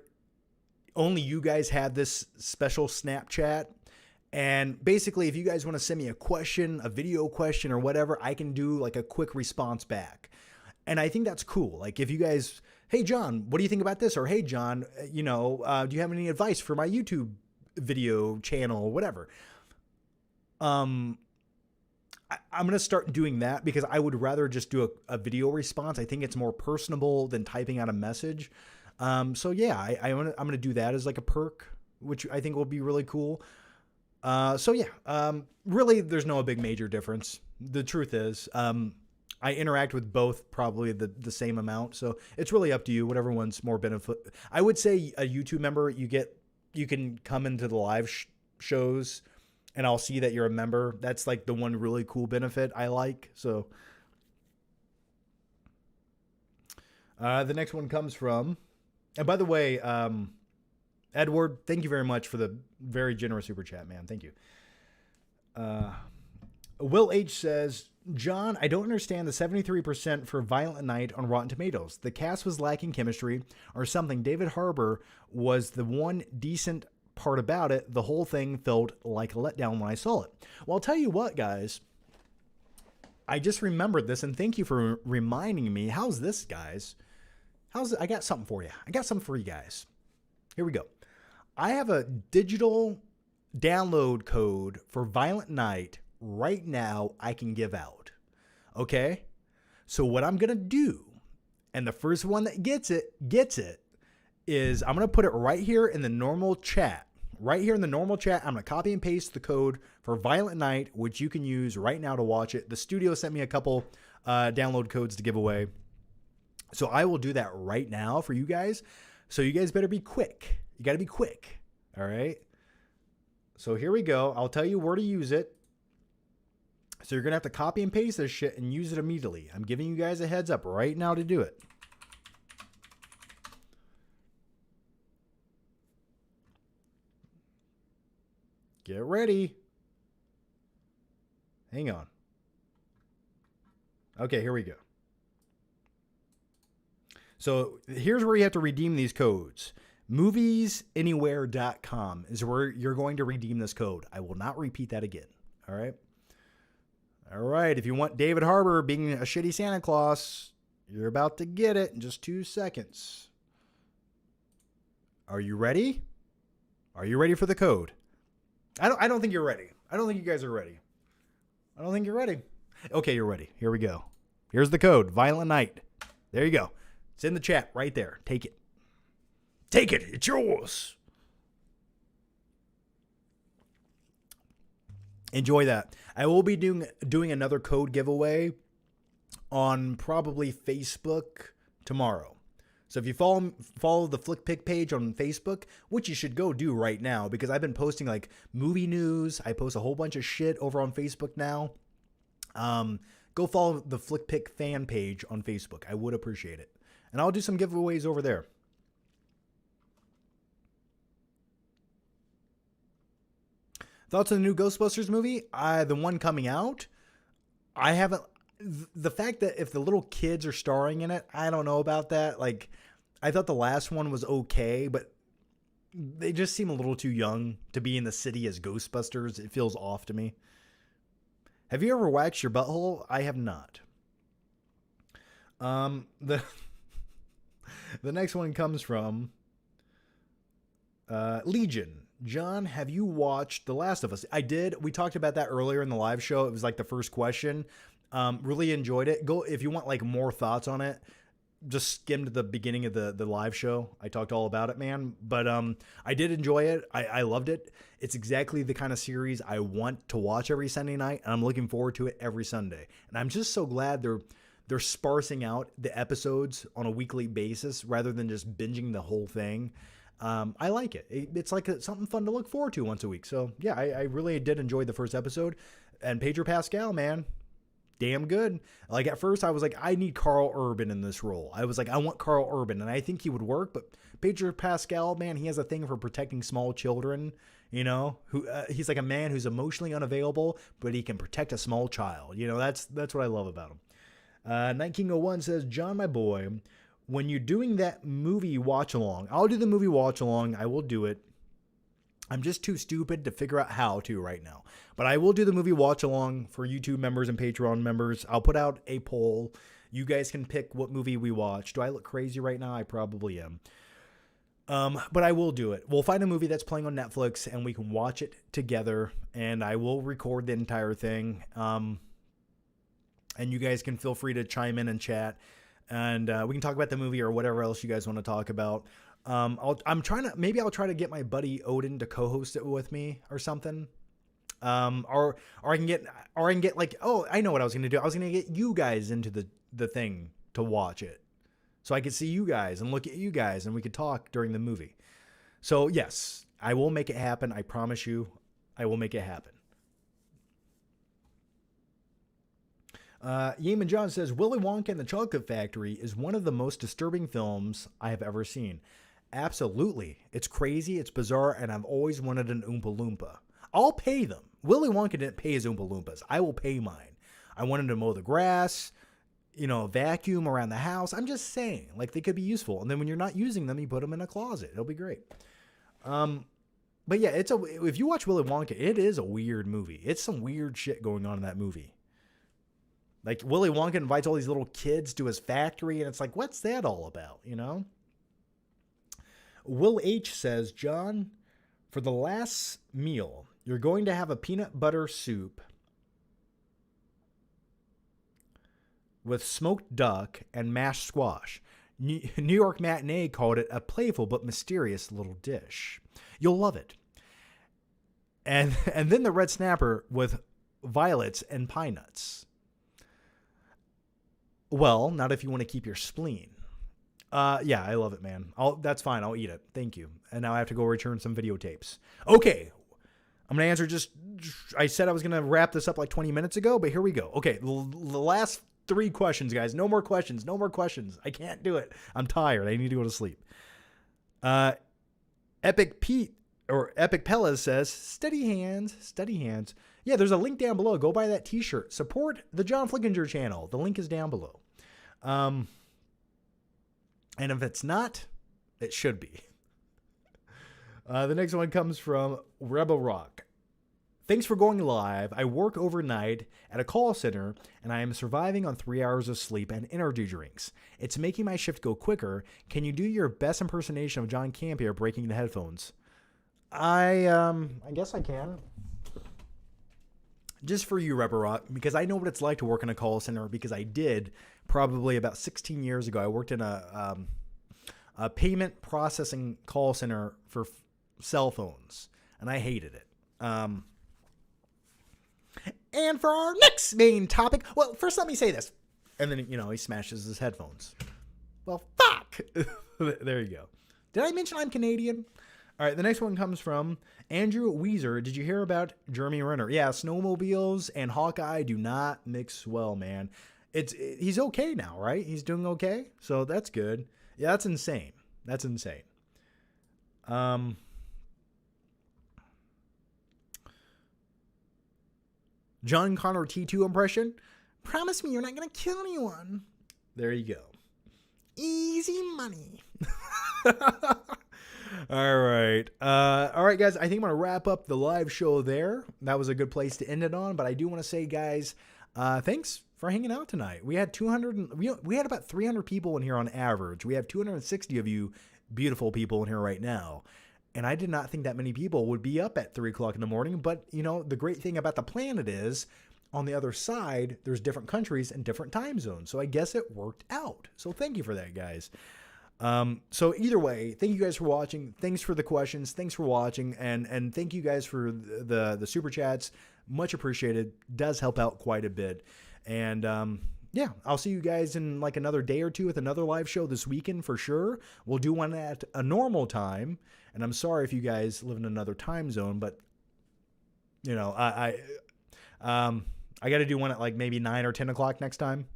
only you guys have this special Snapchat. And basically, if you guys want to send me a question, a video question or whatever, I can do like a quick response back. And I think that's cool. Like, if you guys, hey, John, what do you think about this? Or, hey, John, do you have any advice for my YouTube video channel or whatever? I'm going to start doing that, because I would rather just do a video response. I think it's more personable than typing out a message. So yeah, I'm going to do that as like a perk, which I think will be really cool. So yeah, really there's no big major difference. The truth is, I interact with both probably the same amount. So it's really up to you, whatever one's more benefit. I would say a YouTube member, you can come into the live shows, and I'll see that you're a member. That's like the one really cool benefit I like. So the next one comes from, and by the way, Edward, thank you very much for the very generous super chat, man. Thank you. Will H says, John, I don't understand the 73% for Violent Night on Rotten Tomatoes. The cast was lacking chemistry or something. David Harbour was the one decent part about it. The whole thing felt like a letdown when I saw it. Well, I'll tell you what, guys. I just remembered this, and thank you for reminding me. How's this, guys? I got something for you. I got something for you guys. Here we go. I have a digital download code for Violent Night right now I can give out. Okay? So what I'm going to do, and the first one that gets it, is I'm going to put it right here in the normal chat. Right here in the normal chat, I'm going to copy and paste the code for Violent Night, which you can use right now to watch it. The studio sent me a couple download codes to give away. So I will do that right now for you guys. So you guys better be quick. You got to be quick. All right? So here we go. I'll tell you where to use it. So you're going to have to copy and paste this shit and use it immediately. I'm giving you guys a heads up right now to do it. Get ready. Hang on. Okay, here we go. So here's where you have to redeem these codes. Moviesanywhere.com is where you're going to redeem this code. I will not repeat that again. All right. All right. If you want David Harbour being a shitty Santa Claus, you're about to get it in just 2 seconds. Are you ready? Are you ready for the code? I don't think you're ready. I don't think you guys are ready. I don't think you're ready. Okay, you're ready. Here we go. Here's the code. Violent Night. There you go. It's in the chat right there. Take it. Take it. It's yours. Enjoy that. I will be doing another code giveaway on probably Facebook tomorrow. So if you follow the Flickpick page on Facebook, which you should go do right now, because I've been posting like movie news. I post a whole bunch of shit over on Facebook now. Go follow the Flickpick fan page on Facebook. I would appreciate it. And I'll do some giveaways over there. Thoughts on the new Ghostbusters movie? The one coming out? I haven't... The fact that if the little kids are starring in it, I don't know about that. Like, I thought the last one was okay, but they just seem a little too young to be in the city as Ghostbusters. It feels off to me. Have you ever waxed your butthole? I have not. The the next one comes from Legion. John, have you watched The Last of Us? I did. We talked about that earlier in the live show. It was like the first question. Really enjoyed it. Go if you want like more thoughts on it. Just skimmed the beginning of the live show. I talked all about it, man. But I did enjoy it. I loved it. It's exactly the kind of series I want to watch every Sunday night, and I'm looking forward to it every Sunday. And I'm just so glad they're sparsing out the episodes on a weekly basis rather than just binging the whole thing. I like it. It's like something fun to look forward to once a week. So yeah, I really did enjoy the first episode. And Pedro Pascal, man, damn good. Like at first I was like, I need Carl Urban in this role. I was like, I want Carl Urban, and I think he would work. But Pedro Pascal, man, he has a thing for protecting small children. You know, who he's like a man who's emotionally unavailable, but he can protect a small child. You know, that's what I love about him. Night King 01 says, John, my boy, when you're doing that movie watch along, I'll do the movie watch along. I will do it. I'm just too stupid to figure out how to right now. But I will do the movie watch along for YouTube members and Patreon members. I'll put out a poll. You guys can pick what movie we watch. Do I look crazy right now? I probably am. But I will do it. We'll find a movie that's playing on Netflix and we can watch it together, and I will record the entire thing. And you guys can feel free to chime in and chat, and we can talk about the movie or whatever else you guys want to talk about. I'll try to get my buddy Odin to co-host it with me or something. Or I can get like, oh, I know what I was going to do. I was going to get you guys into the thing to watch it, so I could see you guys and look at you guys, and we could talk during the movie. So yes, I will make it happen. I promise you, I will make it happen. Yeaman John says, Willy Wonka and the Chocolate Factory is one of the most disturbing films I have ever seen. Absolutely. It's crazy, it's bizarre, and I've always wanted an Oompa Loompa. I'll pay them. Willy Wonka didn't pay his Oompa Loompas. I will pay mine. I wanted to mow the grass, vacuum around the house. I'm just saying, like, they could be useful. And then when you're not using them, you put them in a closet. It'll be great. But yeah, if you watch Willy Wonka, it is a weird movie. It's some weird shit going on in that movie. Like, Willy Wonka invites all these little kids to his factory, and it's like, what's that all about, Will H says, John, for the last meal, you're going to have a peanut butter soup with smoked duck and mashed squash. New York Matinee called it a playful but mysterious little dish. You'll love it. And then the red snapper with violets and pine nuts. Well, not if you want to keep your spleen. Yeah, I love it, man. That's fine. I'll eat it. Thank you. And now I have to go return some videotapes. Okay. I'm going to answer I said I was going to wrap this up like 20 minutes ago, but here we go. Okay. The last 3 questions, guys. No more questions. No more questions. I can't do it. I'm tired. I need to go to sleep. Epic Pete or Epic Pella says, steady hands, steady hands. Yeah, there's a link down below. Go buy that t-shirt. Support the John Flickinger channel. The link is down below. And if it's not, it should be. The next one comes from Rebel Rock. Thanks for going live. I work overnight at a call center, and I am surviving on 3 hours of sleep and energy drinks. It's making my shift go quicker. Can you do your best impersonation of John Campier breaking the headphones? I guess I can. Just for you, Rebel Rock, because I know what it's like to work in a call center, because I did probably about 16 years ago. I worked in a payment processing call center for cell phones, and I hated it. And for our next main topic, well, first let me say this. And then, he smashes his headphones. Well, fuck. There you go. Did I mention I'm Canadian? All right, the next one comes from Andrew Weezer. Did you hear about Jeremy Renner? Yeah, snowmobiles and Hawkeye do not mix well, man. He's okay now, right? He's doing okay, so that's good. Yeah, that's insane. That's insane. John Connor T2 impression. Promise me you're not gonna kill anyone. There you go. Easy money. All right. All right, guys. I think I'm going to wrap up the live show there. That was a good place to end it on. But I do want to say, guys, thanks for hanging out tonight. We had 200. We had about 300 people in here on average. We have 260 of you beautiful people in here right now. And I did not think that many people would be up at 3 o'clock in the morning. But, you know, the great thing about the planet is on the other side, there's different countries and different time zones. So I guess it worked out. So thank you for that, guys. So either way, thank you guys for watching. Thanks for the questions. Thanks for watching. And thank you guys for the super chats. Much appreciated. Does help out quite a bit. And, yeah, I'll see you guys in like another day or two with another live show this weekend for sure. We'll do one at a normal time. And I'm sorry if you guys live in another time zone, but you know, I got to do one at like maybe 9 or 10 o'clock next time.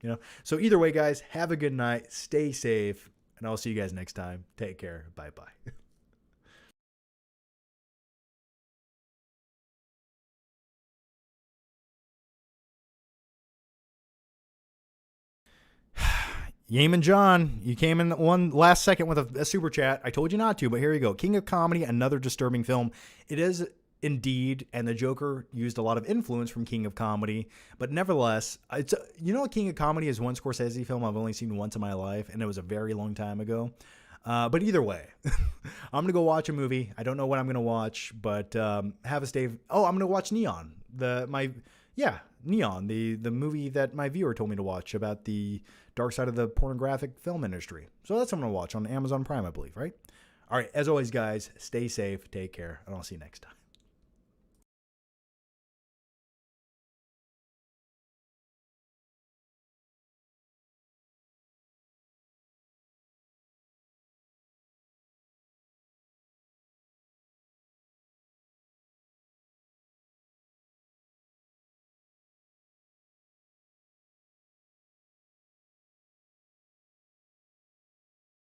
You know, so either way, guys, have a good night. Stay safe. And I'll see you guys next time. Take care. Bye-bye. Yeaman John, you came in one last second with a super chat. I told you not to, but here you go. King of Comedy, another disturbing film. It is indeed, and the Joker used a lot of influence from King of Comedy, but nevertheless, it's King of Comedy is one Scorsese film I've only seen once in my life, and it was a very long time ago. But either way, I'm gonna go watch a movie. I don't know what I'm gonna watch, but have a stay. Oh, I'm gonna watch Neon. Neon, the movie that my viewer told me to watch about the dark side of the pornographic film industry. So that's what I'm gonna watch on Amazon Prime, I believe, right? All right, as always, guys, stay safe, take care, and I'll see you next time.